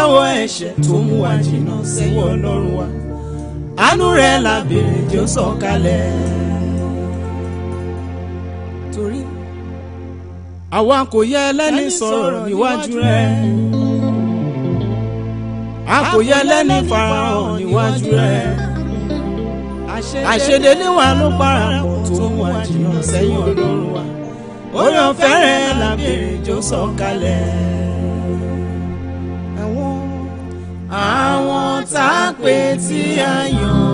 jẹ́wọ́ ẹ̀ṣẹ̀ tó mú wa jìnnà síwọ́ Ọlọ́run wa àánú rẹ̀ la béèrè jẹ́ ó sọ̀kalẹ̀. torí àwa kò yẹ ẹlẹ́ni sọ̀rọ̀ níwájú rẹ̀ a kò yẹ ẹlẹ́ni farahàn níwájú rẹ̀ àṣedédé wa ló parapọ̀ tó mú wa jìnnà sẹ́yìn Ọlọ́run wa orí ọ̀fẹ́ rẹ̀ la béèrè jẹ́ ó sọ̀kalẹ̀. àwọn tá a pè tí a yàn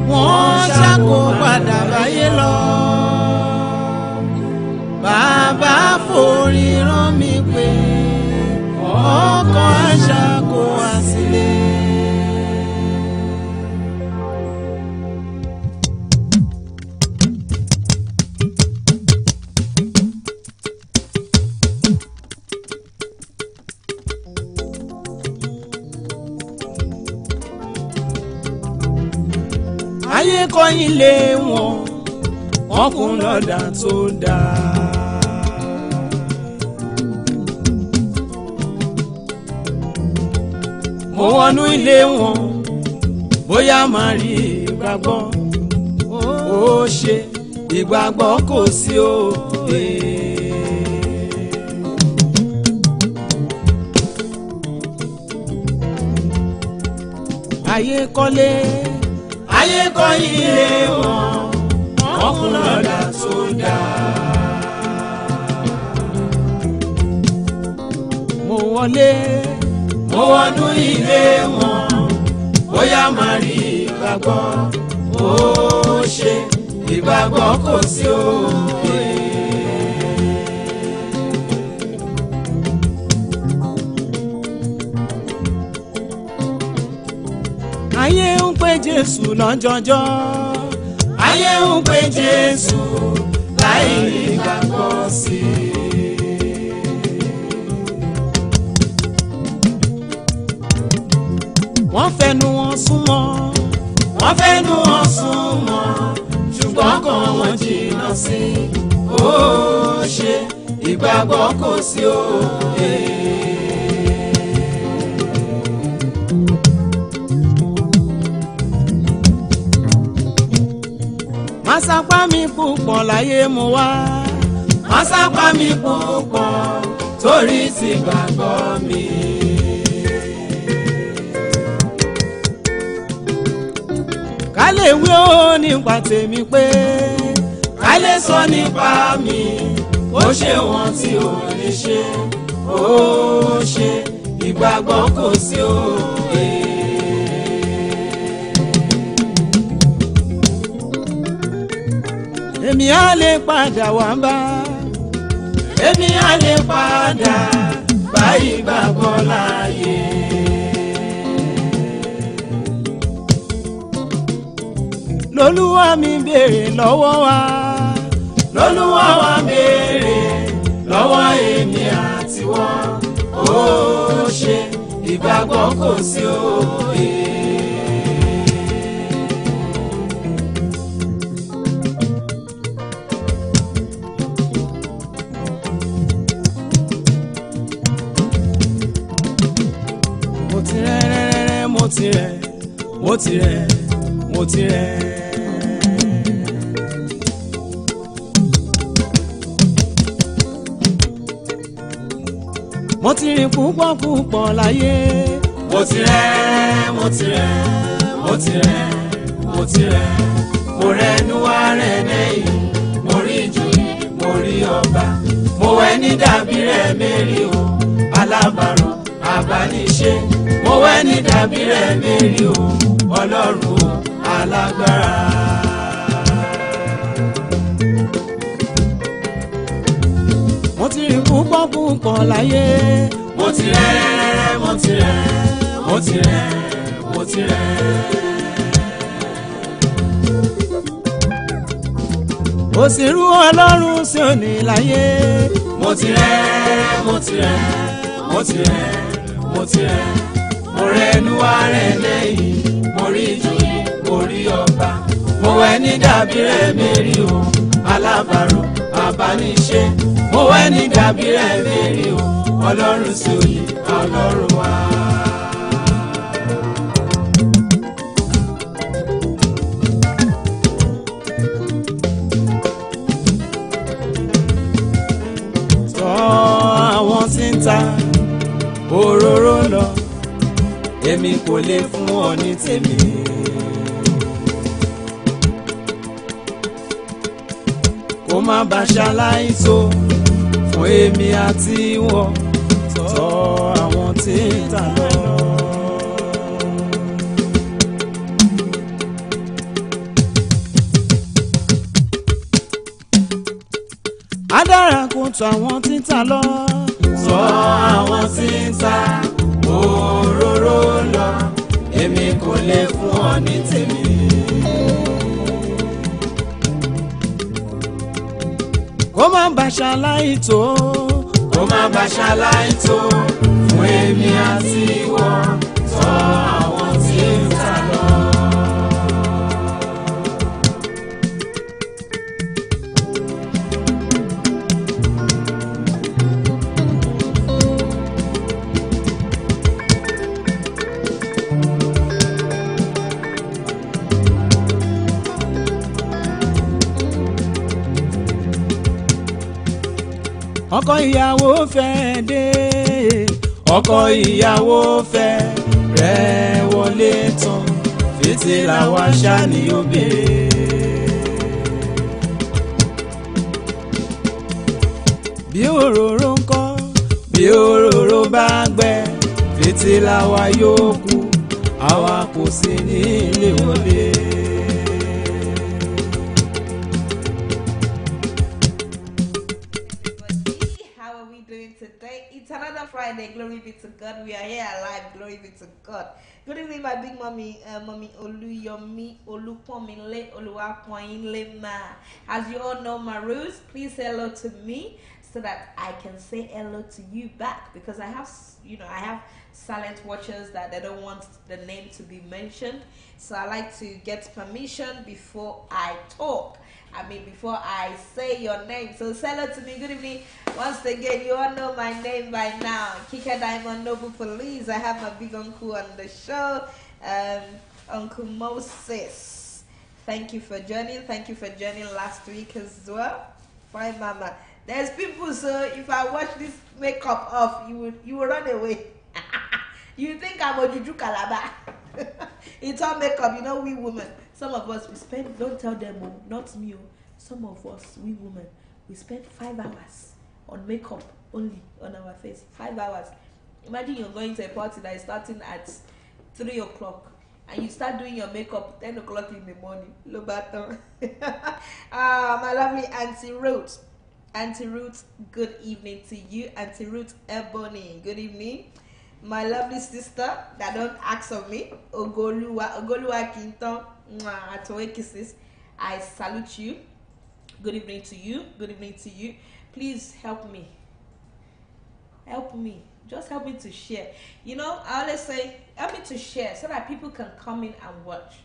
wọ́n ṣàkó padà báyé lọ. bàbá forí rán mi pé ọkọ̀ àṣàkó àsìlẹ̀. ayé kọ̀yìn lé wọn kún lọ́dà tó dáa. mo wọnú ilé wọn bóyá máa rí ìgbàgbọ́ ó ṣe ìgbàgbọ́ kò sí òde. ayé kọ́lé ayé kọ̀yìn lé wọn kún lọ́dà tó dáa. mo wọnú ilé wọn bóyá máa rí ìgbàgbọ́ ó ṣe ìgbàgbọ́ kò sí òde. ayé ń pè Jésù lọ́jọ́jọ́ ayé ń pè Jésù láì ìgbàgbọ́ sí i. wọ́n fẹnu wọn súnmọ́ ṣùgbọ́n kan wọ́n jìnnà sí i. ó ṣe ìgbàgbọ́ kò sí òde. Masapa mi púpọ̀ láyé mo wá. Masapa mi púpọ̀ torí ti gbàgbọ́ mi. Ká lè wí ó nípa tèmi pé ká lè sọ nípa mi. Ó ṣe wọ́n tí ò lè ṣe. Ó ṣe ìgbàgbọ́ kò sí òde. Èmi á lè padà wá bá. Èmi á lè padà bá ìgbàgbọ́ láàyè. Lolúwa mi béèrè lọ́wọ́ wa. Lolúwa wa béèrè lọ́wọ́ èmi àti wọ́n. Ó ṣe ìgbàgbọ́ kò sí òde. mo ti rẹ̀. Mo ti rìn púpọ̀ láyé. Mo ti rẹ̀. Mo rẹ̀ níwá rẹ̀ lẹ́yìn. Mo rí ìjòyè, mo rí ọba. Mo wẹ̀ ní dàbí rẹ̀ Mary o, alábàárò abániṣe. Mo wẹ̀ ní dàbí rẹ̀ Mary o, Ọlọ́run o, alágbára. Mo ti rìn púpọ̀ láyé. Mo ti rẹ̀. Òsìrú Ọlọ́run sí òní láyé. Mo ti rẹ̀. Mo rẹ̀ níwá rẹ̀ lẹ́yìn. Mo rí ìjòyè, mo rí ọba. Mo wẹ̀ ní dàbí rẹ̀ Mary o, alábàárò abániṣe. Mo wẹ̀ ní dàbí rẹ̀ Mary o, Ọlọ́run sí òye, Ọlọ́run wa. òróró lọ èmi kò lè fún ọ ní tèmi. kó má bá ṣaláìtó fún èmi àti ìwọ tọ̀ àwọn tí ń tà lọ. adára kò tọ̀ àwọn tí ń tà lọ. tọ̀ àwọn tí ń tà òróró lọ èmi kò lè fún ọ ní tèmi. kó má bá ṣaláìtó kó má bá ṣaláìtó fún èmi àti ìwọ tọ̀ àwọn tí ń tà lọ. ọkọ ìyàwó fẹ́ dé ọkọ ìyàwó fẹ́ rẹ̀ wọlé tán fìtílà wa ṣá ni ó béèrè. bí òróró ń kọ́ bí òróró bá gbẹ fìtílà wa yóò kú àwa kò sí ní ilé wọlé. It's another Friday. Glory be to God. We are here alive. Glory be to God. Good evening, my big mommy, mommy Oluyomi Oluponmile Oluwapoinle Ma. As you all know my rules, please say hello to me so that I can say hello to you back, because I have, I have silent watchers that they don't want the name to be mentioned. So I like to get permission before I talk. Before I say your name. So say hello to me. Good evening. Once again, you all know my name by now. Kika Diamond Noble Police. I have my big uncle on the show, Uncle Moses. Thank you for joining. Thank you for joining last week as well. Fine, Mama. There's people, so if I watch this makeup off, you will run away. You think I'm a Juju Calabar. It's all makeup, we women. Some of us, we spend, don't tell them, not me. Some of us, we women, we spend 5 hours on makeup only on our face. 5 hours. Imagine you're going to a party that is starting at 3 o'clock and you start doing your makeup 10 o'clock in the morning. Lobato. My lovely Auntie Ruth. Auntie Ruth, good evening to you. Auntie Ruth Ebony, good evening. My lovely sister that don't ask of me, Ogoluwa Kinton, Atoe kisses. I salute you. Good evening to you. Good evening to you. Please help me. Help me. Just help me to share. I always say, help me to share so that people can come in and watch.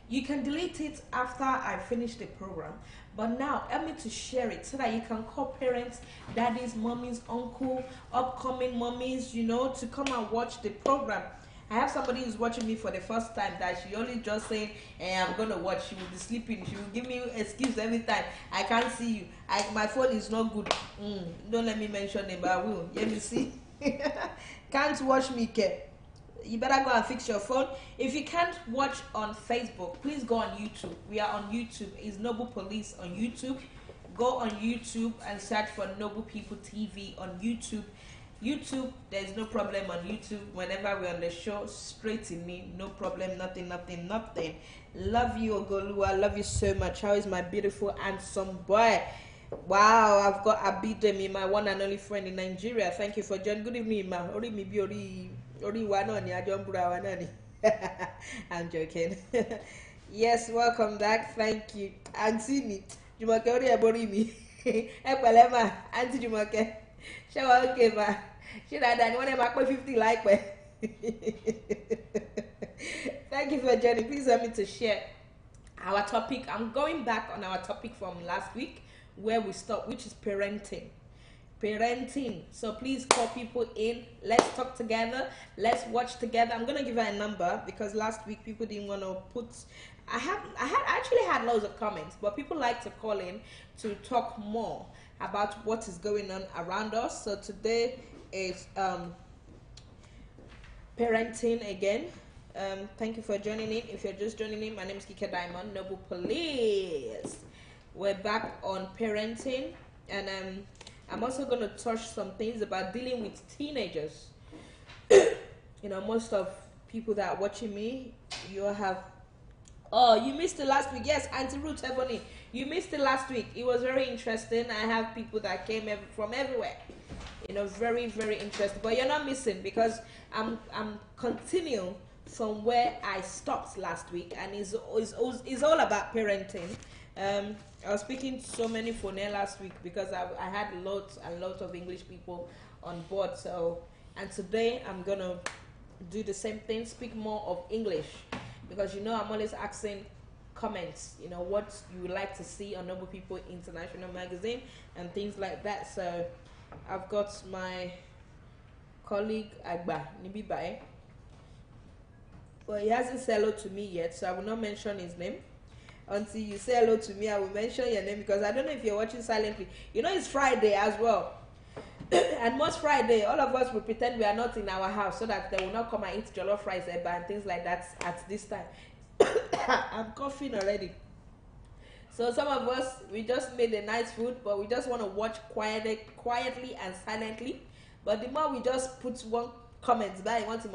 You can delete it after I finish the program, but now help me to share it so that you can call parents, daddies, mommies, uncle, upcoming mommies, to come and watch the program. I have somebody who's watching me for the first time that she only just saying, I'm going to watch. She will be sleeping. She will give me excuse every time. I can't see you. My phone is not good. Don't let me mention it, but I will. Let me see. Can't watch me, Ke. You better go and fix your phone. If you can't watch on Facebook, please go on YouTube. We are on YouTube. It's Noble Police on YouTube. Go on YouTube and search for Noble People TV on YouTube. YouTube, there's no problem on YouTube. Whenever we're on the show, straight in me, no problem, nothing. Love you, Ogoluwa. Love you so much. How is my beautiful, handsome boy? Wow, I've got Abidemi, my one and only friend in Nigeria. Thank you for joining. Good evening, ma. I'm joking. Yes, welcome back. Thank you. Auntie Jumoke ori ebori mi. Epele ma, Auntie Jumoke. Show okay ma. She that I want to 50 like. Thank you for joining. Please help me to share our topic. I'm going back on our topic from last week where we stopped, which is parenting. So please call people in. Let's talk together. Let's watch together. I'm gonna give her a number because last week people didn't want to put. I actually had loads of comments, but people like to call in to talk more about what is going on around us. So today is parenting again. Thank you for joining in. If you're just joining in, my name is Kike Diamond, Noble Police. We're back on parenting, and I'm also going to touch some things about dealing with teenagers. Most of people that are watching me, you have. Oh, you missed it last week. Yes, Auntie Ruth Ebony, you missed it last week. It was very interesting. I have people that came from everywhere. Very, very interesting. But you're not missing because I'm continuing from where I stopped last week, and it's all about parenting. I was speaking to so many phone last week because I had lots and lots of English people on board. And today I'm gonna do the same thing, speak more of English, because I'm always asking comments, what you would like to see on Noble People International Magazine and things like that. So I've got my colleague Agba Nibibae, but he hasn't said hello to me yet, so I will not mention his name. Until you say hello to me, I will mention your name, because I don't know if you're watching silently. It's Friday as well. And most Friday, all of us will pretend we are not in our house so that they will not come and eat jollof rice and things like that at this time. I'm coughing already. So some of us, we just made a nice food, but we just want to watch quietly and silently. But the more we just put one comment by, want to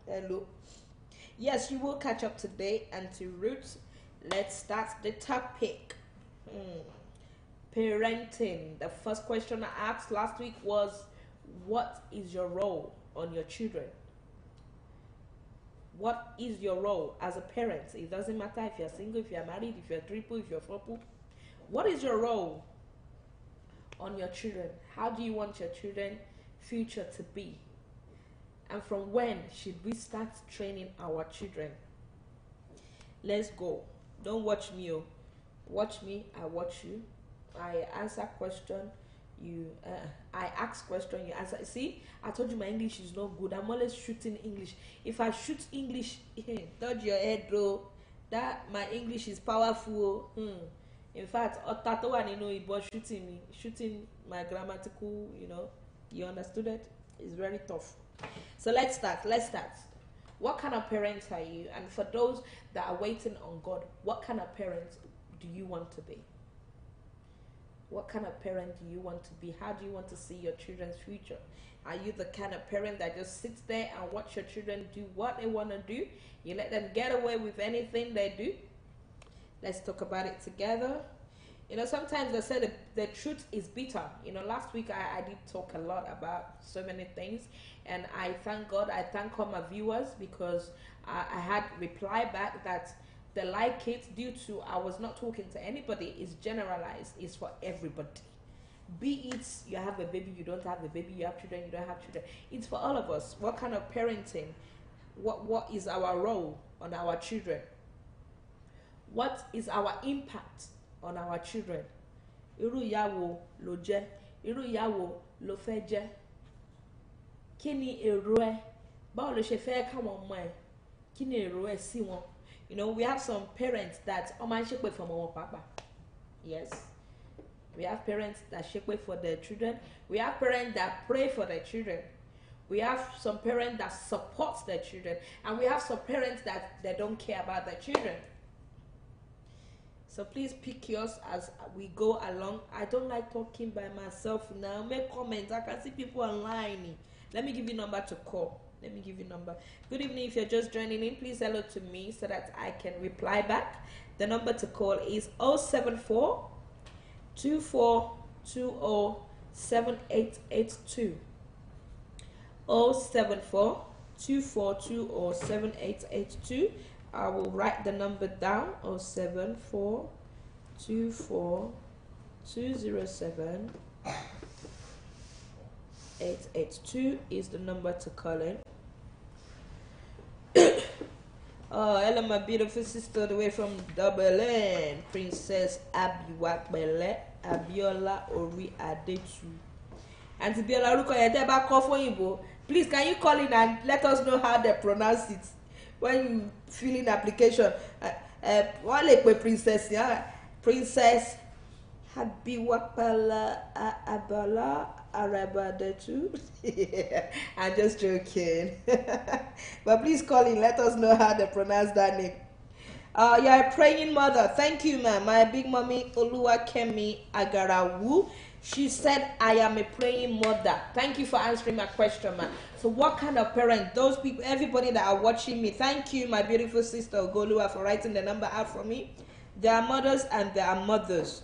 hello. Yes, you will catch up today, and to Roots, let's start the topic. Parenting. The first question I asked last week was, what is your role on your children? What is your role as a parent? It doesn't matter if you're single, if you're married, if you're triple, if you're fourple. What is your role on your children? How do you want your children's future to be? And from when should we start training our children? Let's go. Don't watch me. Watch me, I watch you. I answer question, I ask question, you answer. See, I told you my English is not good. I'm always shooting English. If I shoot English, dodge your head, bro. That my English is powerful. In fact, Otatoa it was shooting my grammatical, you understood it? It's very tough. So let's start. What kind of parents are you? And for those that are waiting on God, what kind of parents do you want to be? What kind of parent do you want to be? How do you want to see your children's future? Are you the kind of parent that just sits there and watch your children do what they want to do? You let them get away with anything they do? Let's talk about it together. Sometimes they say the truth is bitter. Last week I did talk a lot about so many things, and I thank God, I thank all my viewers, because I had reply back that they like it due to I was not talking to anybody. It's generalized. It's for everybody. Be it you have a baby, you don't have a baby, you have children, you don't have children. It's for all of us. What kind of parenting? What is our role on our children? What is our impact on our children? Irú ìyá wo ló jẹ́? Irú ìyá wo ló fẹ́ jẹ́? Kí ni èrò ẹ? Báwo ló ṣe fẹ́ káwọn ọmọ ẹ? Kí ni èrò ẹ sí wọn? We have some parents that shake from our papa. Yes. We have parents that shake for their children. We have parents that pray for their children. We have some parents that support their children. And we have some parents that they don't care about their children. So please pick yours as we go along. I don't like talking by myself now. Make comments. I can see people online. Let me give you a number to call. Good evening. If you're just joining in, please hello to me so that I can reply back. The number to call is 074 2420 7882. 074 2420 7882. I will write the number down. 074 24 207 882 is the number to call in. Oh, hello, my beautiful sister, all the way from Dublin, Princess Abiwakbele Abiola Ori Adetu. Auntie Biola Ruko call for you. Please, can you call in and let us know how they pronounce it when you fill in application? Princess, yeah, Princess Abiwakbele Abiola Arabada too. I'm just joking. But please call in. Let us know how to pronounce that name. You're a praying mother. Thank you, ma'am. My big mommy, Oluwakemi Agarawu. She said, I am a praying mother. Thank you for answering my question, ma'am. So what kind of parent? Those people, everybody that are watching me, thank you, my beautiful sister Ogolua, for writing the number out for me. There are mothers and there are mothers.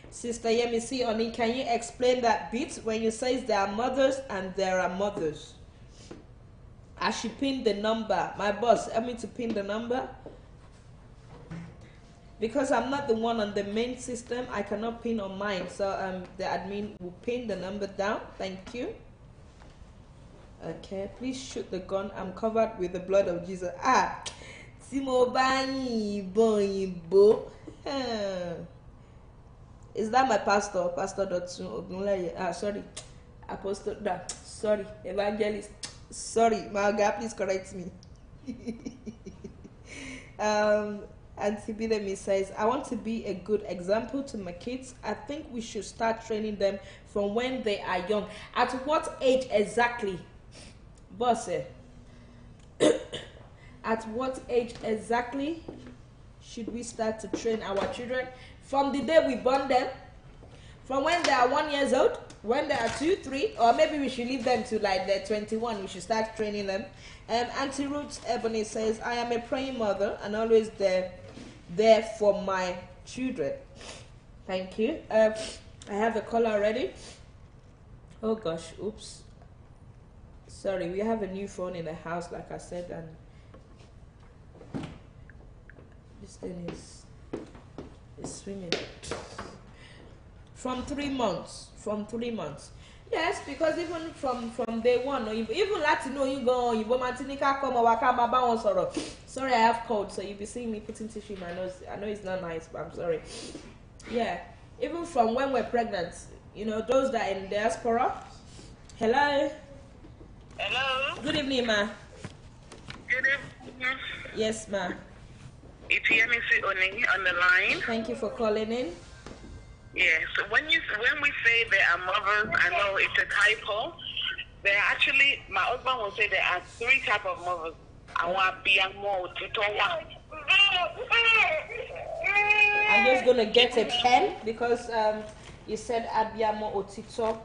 Sister Yemisi Oni, can you explain that bit when you say there are mothers and there are mothers? I should pin the number. My boss, help me to pin the number. Because I'm not the one on the main system, I cannot pin on mine. So the admin will pin the number down. Thank you. Okay, please shoot the gun. I'm covered with the blood of Jesus. Is that my pastor? Pastor Dotsun Ogunleye? Sorry. Apostle. Sorry. Evangelist. Sorry. My God, please correct me. Auntie Bidemi says, I want to be a good example to my kids. I think we should start training them from when they are young. At what age exactly? Boss, at what age exactly should we start to train our children? From the day we born them? From when they are 1 year old? When they are 2, 3? Or maybe we should leave them to like they're 21. We should start training them. Auntie Ruth Ebony says, I am a praying mother and always there for my children. Thank you. I have a caller already. Oh gosh, oops. Sorry, we have a new phone in the house, like I said, and this thing is swimming. From 3 months. Yes, because even from day one, even Latino, you go, you Martinica come or Wakama bounce or sorry, I have cold, so you'll be seeing me putting tissue in my nose. I know it's not nice, but I'm sorry. Yeah, even from when we're pregnant, those that are in diaspora. Hello. Hello. Good evening, ma. Good evening. Yes, ma. It's Yemisi Oni on the line. Thank you for calling in. Yes. When we say there are mothers, I know it's a typo. There are actually, my husband will say there are 3 types of mothers. I'm just gonna get a pen because you said Abiamo Otito.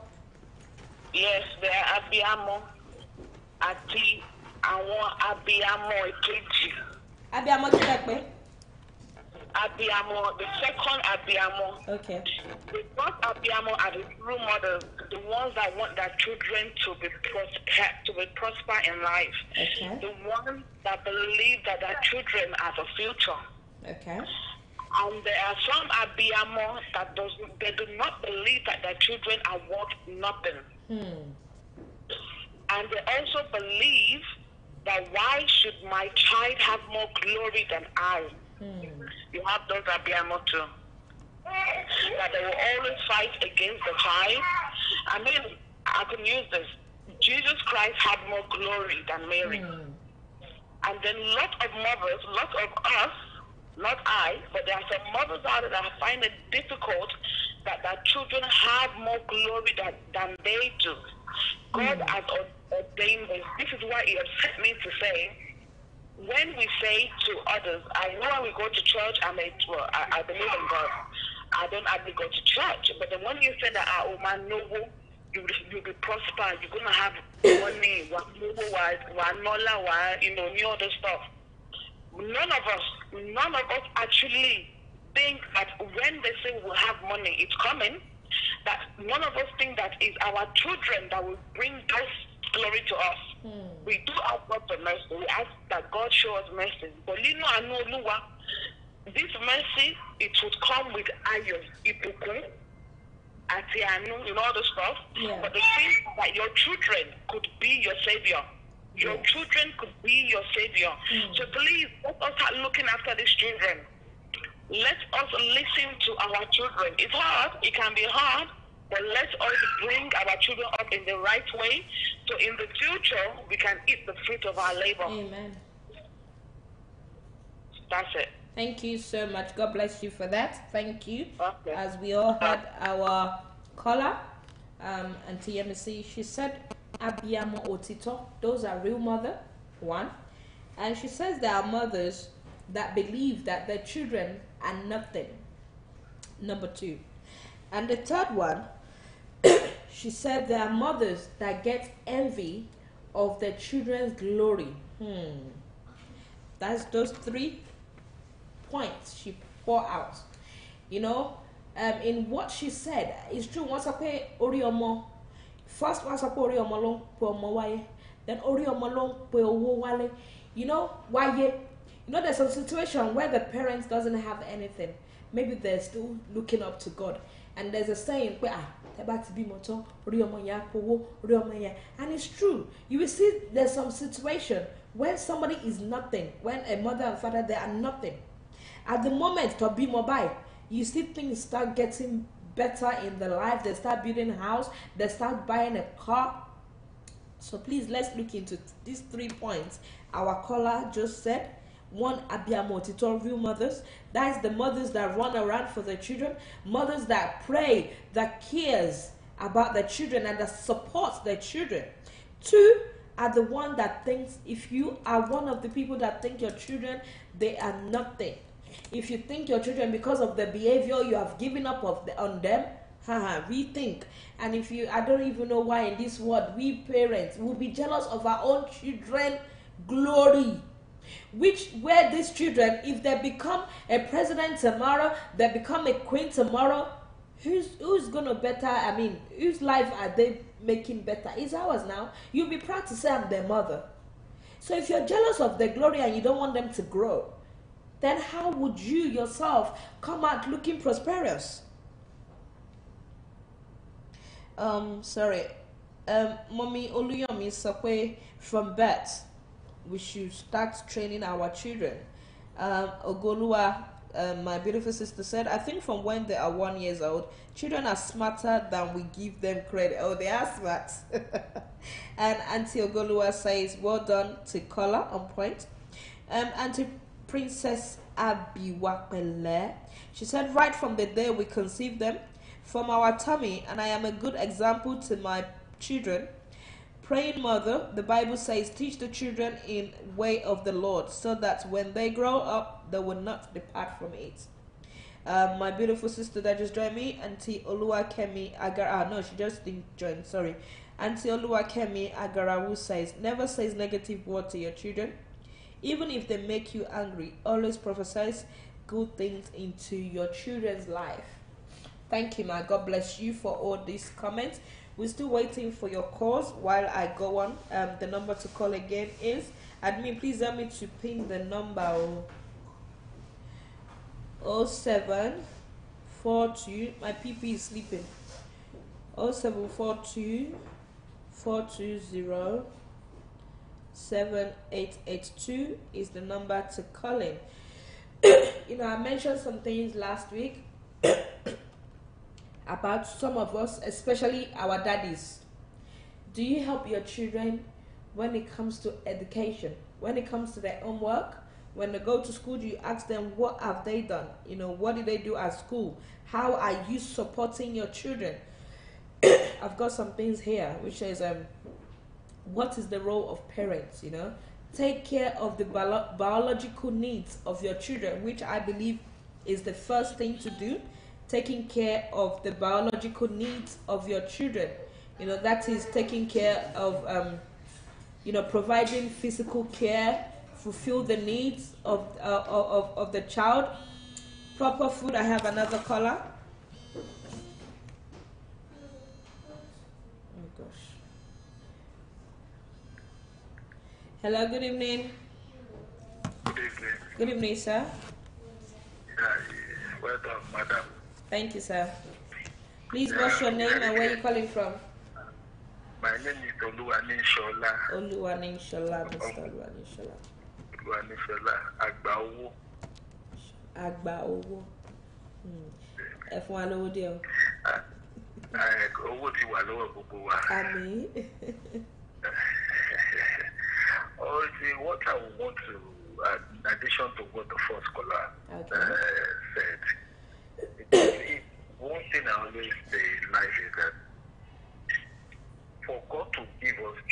Yes, there are Abiamo Ati Awon Abiamo Ekeji. Abiamo Kilepe? Abiamo, the second Abiamo. Okay. The first Abiamo are the true mothers, the ones that want their children to be prosper in life. Okay. The ones that believe that their children are the future. Okay. And there are some Abiamo that they do not believe that their children are worth nothing. And they also believe that why should my child have more glory than I? You have those Abiamo too. That they will always fight against the child. I mean, I can use this. Jesus Christ had more glory than Mary. And then lots of mothers, lots of us, not I, but there are some mothers out there that find it difficult that their children have more glory than they do. God has ordained this. This is why He has sent me to say, when we say to others, I know when we go to church, I believe in God. I don't actually go to church. But then when you say that, oh man, noble, you'll be prosper, you're going to have money, new other stuff. None of us actually think that when they say we'll have money, it's coming. That none of us think that it's our children that will bring those glory to us. We do ask God for mercy. We ask that God show us mercy. But this mercy, it would come with ayo, ibuku, atianu, all the stuff. Yeah. But the thing that your children could be your savior. Your children could be your savior. So please, let us start looking after these children. Let us listen to our children. It's hard. It can be hard. But let's also bring our children up in the right way. So in the future, we can eat the fruit of our labor. Amen. That's it. Thank you so much. God bless you for that. Thank you. Okay. As we all had our caller. Auntie Yemisi, she said Abiyamo Otito, those are real mother, one. And she says there are mothers that believe that their children are nothing, number two. And the third one, she said there are mothers that get envy of their children's glory. That's those 3 points she poured out. You know, in what she said, it's true. Once I pay Oriomo, first once I pay Oriomo long po mo then Oriomo long po wale. You know why? You know, there's a situation where the parents doesn't have anything. Maybe they're still looking up to God, and there's a saying where and it's true. You will see there's some situation when somebody is nothing, when a mother and father they are nothing. At the moment to be mobile, you see things start getting better in the life. They start building a house, they start buying a car. So please, let's look into these 3 points our caller just said. One, Abiyamo Otito, real mothers. That is the mothers that run around for their children, mothers that pray, that cares about their children and that supports their children. 2 are the one that thinks, if you are one of the people that think your children, they are nothing. If you think your children, because of the behavior you have given up on them, rethink. And if you, I don't even know why in this world we parents will be jealous of our own children glory, where these children, if they become a president tomorrow, they become a queen tomorrow, who's gonna better, I mean, whose life are they making better? It's ours now. You'll be proud to say I'm their mother. So if you're jealous of their glory and you don't want them to grow, then how would you yourself come out looking prosperous? Sorry. Mommy Oluyomi Sakwe from birth, we should start training our children. Ogolua, my beautiful sister, said, I think from when they are 1 year old, children are smarter than we give them credit. Oh, they are smart. And Auntie Ogolua says, well done to Kola, on point. Auntie Princess Abiwapele, she said, right from the day we conceived them from our tummy, and I am a good example to my children. Praying mother, the Bible says, teach the children in way of the Lord, so that when they grow up, they will not depart from it. My beautiful sister that just joined me, Auntie Oluwakemi Agara, no, she just didn't join, sorry. Auntie Oluwakemi Agarawu says, never says negative word to your children. Even if they make you angry, always prophesy good things into your children's life. Thank you, ma. God bless you for all these comments. We're still waiting for your calls while I go on. The number to call again is, admin, please help me to ping the number 0742, my PP is sleeping, 0742 420 7882 is the number to call in. You know, I mentioned some things last week about some of us, especially our daddies. Do you help your children when it comes to education? When it comes to their homework? When they go to school, do you ask them what have they done? You know, what did they do at school? How are you supporting your children? I've got some things here, which is what is the role of parents? You know, take care of the biological needs of your children, which I believe is the first thing to do. Taking care of the biological needs of your children, you know, that is taking care of you know, providing physical care, fulfill the needs of the child. Proper food. I have another caller. Oh gosh. Hello, good evening. Good evening. Good evening, sir. Well done, madam. Thank you, sir. Please, what's your name and where are you calling from? My name is Oluwanishola. Oluwanishola, Mr. Oluwanishola. Oluwanishola Agbaowo. Agbaowo. Ẹ fún wa lówó díẹ̀ o. Owó ti wà lọ́wọ́ gbogbo wa. Àmín. What I want to, in addition to what the first caller said, one thing I always say in life is that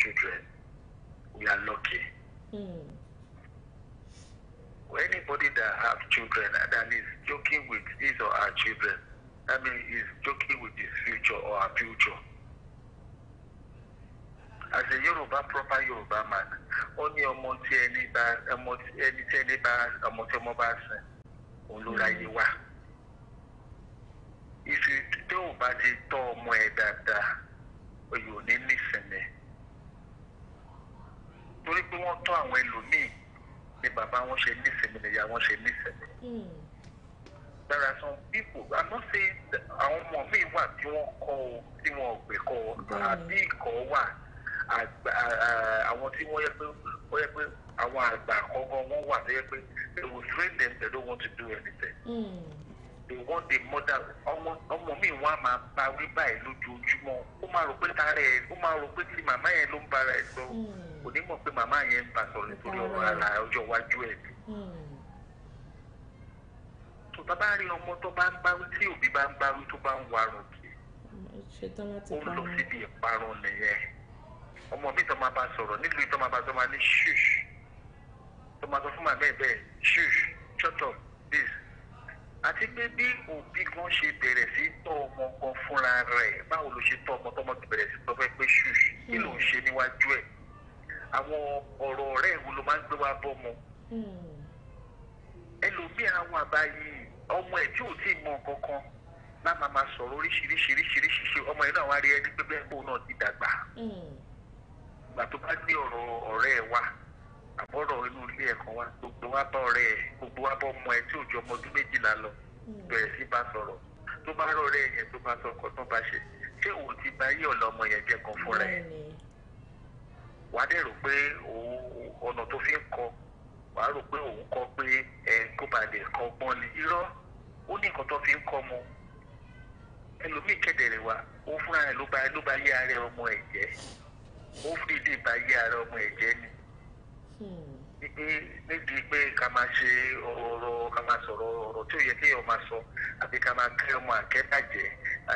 children, we are lucky. Anybody that have children that is joking with his or her children, I mean, is joking with his future or her future. As a Yoruba, proper Yoruba man, only a if you do bad it more that you need listen. Torí pé wọ́n tọ́ àwọn ẹlòmíì ni bàbá wọn ṣe nísìnyí ni ìyá wọn ṣe nísìnyí. There are some people, I'm not saying àwọn ọmọ mi wà tí wọ́n kọ́ o tí wọ́n ò gbé kọ́ o àbí ìkọ́ wà àwọn tí wọ́n yẹ pé àwọn àgbà àkọ́kọ́ wọ́n wà tó yẹ pé they will train them, they don't want to do anything. They want the mother ọmọ mi wọ́n á máa bá wí báyìí lójoojúmọ́ ó máa rò pé tààrẹ ó máa rò pé tí màmá yẹn ló ń bára ẹ̀ sọ kò ní mọ̀ pé màmá yẹn ń bá sọ̀rọ̀ nítorí ọ̀rọ̀ ara ọjọ́ iwájú ẹ̀. tó bá bá rí ọmọ tó bá ń báwí tí òbí bá ń báwí tó bá ń warùn kì ó lọ síbi ìparun nìyẹn. ọmọ mi tó máa bá sọ̀rọ̀ nílùú tó máa bá sọ máa ní shush tó máa sọ fún màmá ẹ̀ bẹ́ẹ̀ shush shut up this. Àti pé bí òbí kan ṣe bẹ̀rẹ̀ sí tọ́ ọmọ kan fúnra rẹ̀ báwo ló ṣe tọ́ ọmọ tọ́mọ ti bẹ̀rẹ̀ sí tọ́ fẹ́ pé shush kí ló ń ṣe níwájú ẹ̀. Àwọn ọ̀rọ̀ ọ̀rẹ́ ìwo ló máa ń gbé wá bọ́mọ. Ẹlòmíì àwọn àbáyé ọmọ ẹ̀ tí ò tí ì mọ kankan láà máa sọ̀rọ̀ oríṣiríṣi ọmọ ẹ̀ náà wá rí ẹni pé bẹ́ẹ̀ kó náà ti dàgbà. Ìgbà tó bá gbé ọ̀rọ̀ ọ̀rẹ́ ẹ̀ wá àbọ̀rọ̀ inú ilé ẹ̀kọ́ wa gbogbo wa bá ọ̀rẹ́ ẹ̀ gbogbo wa bá ọmọ ẹ̀ tí ò ju ọmọ ọdún 12 lọ bẹ̀rẹ̀ sí bá sọ̀rọ̀ tó bá rọ̀ ọ̀rẹ́ yẹn tó bá sọ ọkọ̀ tó bá ṣe ṣé òun ti bá yí ọ̀la ọmọ yẹn jẹ́ kan fúnra ẹ̀ wàá dẹ̀ rò pé ọ̀nà tó fi ń kọ wàá rò pé òun kọ pé kó ba lè kọ gbọ́n ni irọ́ ó ní nǹkan tó fi ń kọ́ mọ́ ẹlòmíì kẹ̀dẹ̀rẹ̀ wa ó fúnra ẹ̀ ló bá yé ara ọmọ ẹ̀ jẹ́ ó fi lè bá yé ara ọmọ ẹ̀ jẹ́ ni. Níbi pé ká máa ṣe ọ̀rọ̀ ká máa sọ̀rọ̀ ọ̀rọ̀ tí ó yẹ kéèyàn máa sọ àbí ká máa kẹ́ ọmọ àkẹ́bàjẹ́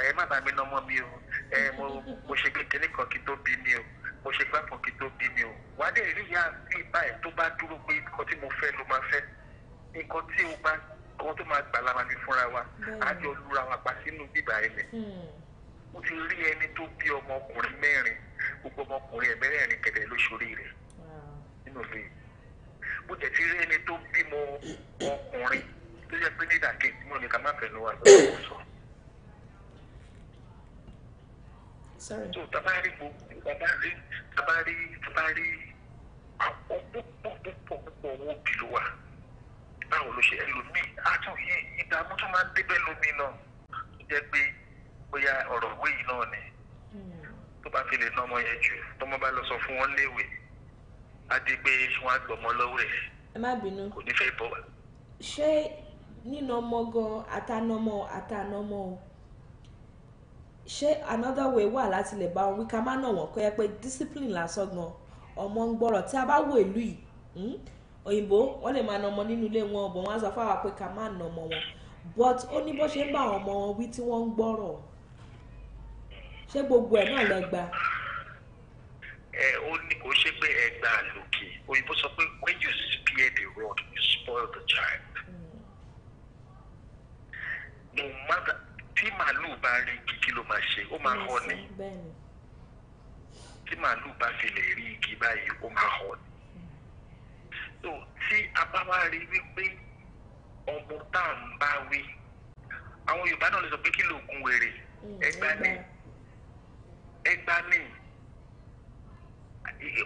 ẹ má bàa mi ná ọmọ mi o mo ṣe kékeré kan kí tó bí mi o mo ṣe gbá kan kí tó bí mi o wàá dé rí ìyá bí báyìí tó bá dúró pé nǹkan tí mo fẹ́ ló máa fẹ́ nǹkan tí o bá ọwọ́ tó máa gbà lára mi fúnra wa á jọ lura wa pa sínú bíbá ilẹ̀ mo ti rí ẹni tó bí ọmọkùnrin 4 gbogbo ọmọkùnrin ẹ̀ mẹ́rẹ̀ẹ̀rin kẹ̀dẹ̀ lóṣoorí rẹ̀ nínú ilé bó tẹ̀ ti rí ẹni tó bímọ ọkùnrin tó yẹ pé nídàkejì mọ́ ni ká má fẹ́ lọ wá lọ́wọ́ sọ. tó tabari àwọn púpọ̀ owó bí ló wà báwo ló ṣe ẹlòmíì àtúnyí ìdààmú tó máa ń débẹ̀ lómi náà tó jẹ́ pé bóyá ọ̀rọ̀ òwe yìí náà ni tó bá fi lè ná ọmọ yẹn jù tọmọ bá lọ sọ fún wọn léèwé adé pé wọn á gbọmọ lọ́wọ́ ẹ̀. Ẹ má bínú. Kò ní fẹ́ bọ̀ wá. Ṣé nínú ọmọ gan àtànọmọ o ṣé another way wà láti lè bá wọn wí ká má nà wọ́n kó yẹ pé discipline lásán gan ọmọ ń gbọ́rọ̀ tí a bá wò ìlú yìí òyìnbó wọ́n lè máa nà ọmọ nínú ilé wọn bọ̀ wọ́n á sọ fáwọn pé ká má nà ọmọ wọn but ó ní bó ṣe ń bá àwọn ọmọ wọn wí tí wọ́n ń gbọ́rọ̀ ṣé gbogbo ẹ̀ náà lẹ gbà. Ó ní kò ṣe pé ẹgbà lòkè òyìnbó sọ pé when you spare the rod you spoil the child. No matter tí màálù bá rí igi kí ló máa ṣe ó máa họ ni tí màálù bá fi lè rí igi báyìí ó máa họ ni. So tí a bá wá rí wípé ọmọ tá à ń bá wí àwọn Yorùbá náà lè sọ pé kí lóògùn wèrè ẹgbà ní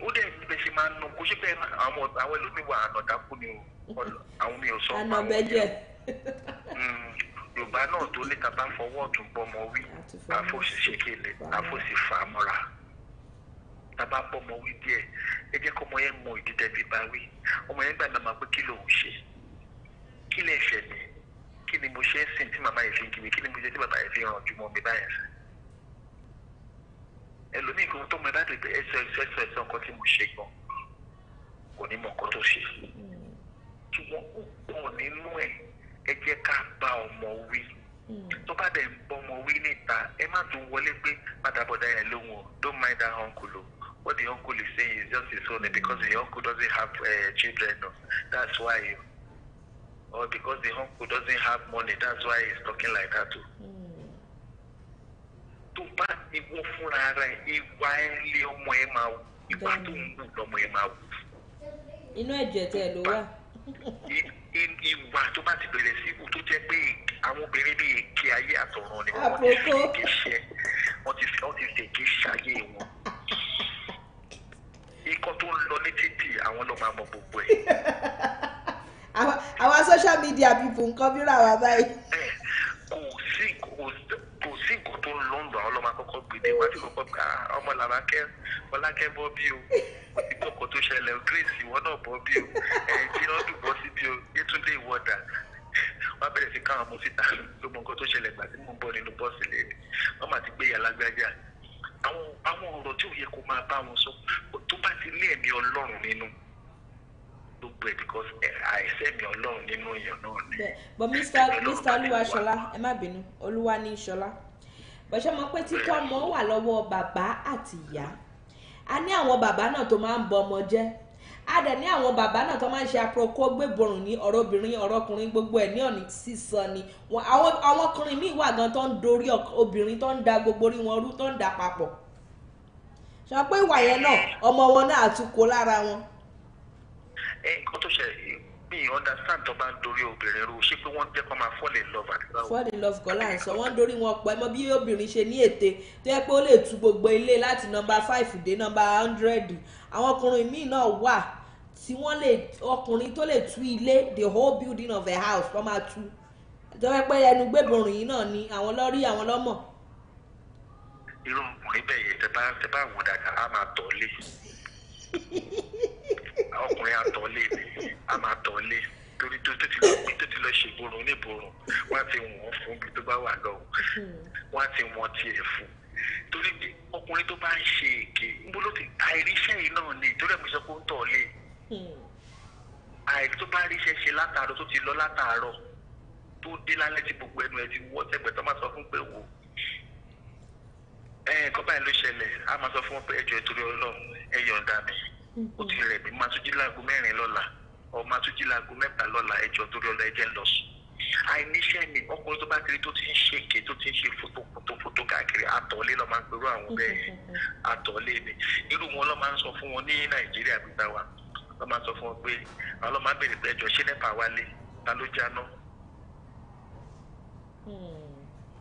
ó dẹ̀ níbẹ̀ ṣe máa ń nu kó ṣe bẹ́ẹ̀ àwọn ẹlòmíì wà ànàdákú ni àwọn mi ò sọ pa àwọn Yorùbá náà tó ní tàbá fọwọ́ ọ̀tún bọ́mọ wí àfòsí ṣèkèlè àfòsí fàámọ́ra tàbá bọ́mọ wí díẹ̀ ẹ jẹ́ kọ́mọ yẹn mọ ìdí tẹ́bí bá wí ọmọ yẹn gbà náà máa pé kí lòun ṣe kí lè ṣẹ̀ mí kí ni mo ṣe ń sìn tí màmá yẹn fi ń kí mi kí ni mo ṣe tí bàbá yẹn fi ń ràn jù mọ́ mi báyẹn sí. Ẹlòmíì kan tó mọ ẹ bá dé ẹsẹ nǹkan tí mo ṣe gan kò ní mọ nǹkan tó ṣe ṣùgbọ́n ó pọ̀ nínú ẹ̀ ẹ jẹ́ ká bá ọmọ wí tó bá dẹ̀ ń bọ́ ọmọ wí níta ẹ má tún wọlé pé padàbọ̀dá yẹn lóhùn o don't mind that uncle o what the uncle is saying is just his own because the uncle doesn't have children. No. That's why. Or because the uncle doesn't have money, that's why he's talking like that too. Tó bá ní wọ́n fúnra rẹ̀ ìwà ilé ọmọ ẹ̀ máa wù, ìwà tó ń wù lọ́mọ ẹ̀ máa wù. Inú ẹ̀jẹ̀ tẹ̀ ló wà. Ìwà tó bá ti bẹ̀rẹ̀ sí ìwù tó jẹ́ pé àwọn obìnrin bíi èké ayé àtọ̀run ni wọ́n ti fi èké ṣe, wọ́n ti fi èké ṣayé wọn. Ikọ́ tó ń lọ ní títì àwọn ló máa mọ gbogbo ẹ̀. Our social media people nǹkan bí ra wa báyìí. Kò sí nǹkan tó ń lọ ń lọ àwọn ọlọ́mọ akọ́kọ́ gbèdé wá sí kọ́kọ́ gba ọmọ làbákẹ́ Fọlákẹ́ bọ́ bí o ìgbọ́kọ̀ tó ṣẹlẹ̀ Grace ìwọ náà bọ́ bí o tí wọ́n dùn bọ́ sí bí o Yétúndé ìwọ́dà wọ́n bẹ̀rẹ̀ sí káwọn ọmọ síta ló mọ nǹkan tó ṣẹlẹ̀ gbà tí mò ń bọ̀ nínú bọ́ọ̀sì lẹ́nu wọ́n máa ti gbé yà lágbájá àwọn ọ̀rọ̀ tí ò yẹ kó máa bá wọn sọ tó bá ti lé ẹ̀mí Ọlọ́run nínú gbogbo ẹ̀ because àìsẹ́mi Ọlọ́run nínú èèyàn náà ni. but Mr. Olúwaṣọlá ẹ má bínú Olúwa ní Ṣọlá bọ́sẹ̀ mọ̀ pé títọ́ ọmọ wà lọ́wọ́ bàbá àti ìyá a ní àwọn bàbá náà tó máa ń bọ ọmọ jẹ́ a dẹ̀ ní àwọn bàbá náà tó máa ń ṣe aproko gbéborùn ní ọ̀rọ̀ obìnrin ọ̀rọ̀ ọkùnrin gbogbo ẹ̀ ní ọ̀nì sísọ ni àwọn ọkùnrin míì wà gan tó ń dorí obìnrin tó ń da gbogbo orí wọn rú tó ń da papọ̀ sọ pé ìwà yẹn náà ọmọ wọn náà àtúkò lára wọn. Nǹkan tó ṣe mi understand tó bá ń dorí obìnrin rú ṣé pé wọ́n jẹ́ kó máa fall in love àti báwo. fall in love kọ́ là ń sọ wọ́n dorí wọn pọ̀ ẹ mọ bí obìnrin ṣe ní ète tó yẹ pé ó lè tú gbogbo ilé láti nọ́mbà 5 dé nọ́mbà 100 àwọn ọkùnrin míì náà wà tí wọ́n lè ọkùnrin tó lè tú ilé the whole building of a house wọ́n máa tú tó yẹ pé ẹnu gbéborùn yìí náà ni àwọn lọ́rí àwọn lọ́mọ̀. irú ọkùnrin bẹ́ẹ̀ yẹn tẹ bá wò dáadáa á máa tọ̀ lé ọkùnrin àtọ̀lé ni a máa tọ̀lé torí tó ti lọ ṣe ìborùn oníborùn wọ́n ti wọ̀n fún bí tó bá wà lọ wọ́n ti wọ̀n tiẹ̀ fún torí bí ọkùnrin tó bá ń ṣe èké níbo ló ti àìríṣẹ́ yìí náà ni torí ẹ̀mí sọ pé ó ń tọ̀lé àìrí tó bá ríṣẹ́ ṣe látàárọ̀ tó ti lọ látàárọ̀ tó dé lálẹ́ tí gbogbo ẹnu ẹ ti wọ́ tẹ́gbẹ́ tó máa sọ fún pé wò kọ́ báyìí ló ṣẹlẹ̀ á máa sọ fún wọn pé ẹjọ́ ìtorí Ọlọ́run ẹ yọ̀ǹda mi ó ti rẹ̀ mí máa tún jí láago 4 lọ́la ọ máa tún jí láago 3 lọ́la ẹjọ́ torí Ọlọ́run ẹjẹ́ lọ sùn. àìníṣẹ́ ni ọkùnrin tó bá ti rí tó ti ń ṣèké tó ti ń ṣe fótó káàkiri àtọ̀lé lọ́ máa ń perú àwọn bẹ́ẹ̀ àtọ̀lé ni irú wọn lọ́ máa ń sọ fún wọn ní Nàìjíríà gbígbá wa lọ́ máa ń sọ fún wọn pé àwọn lọ́ máa ń bèrè pé ẹjọ́ ṣé nẹ́pà wálé ta ló jáná.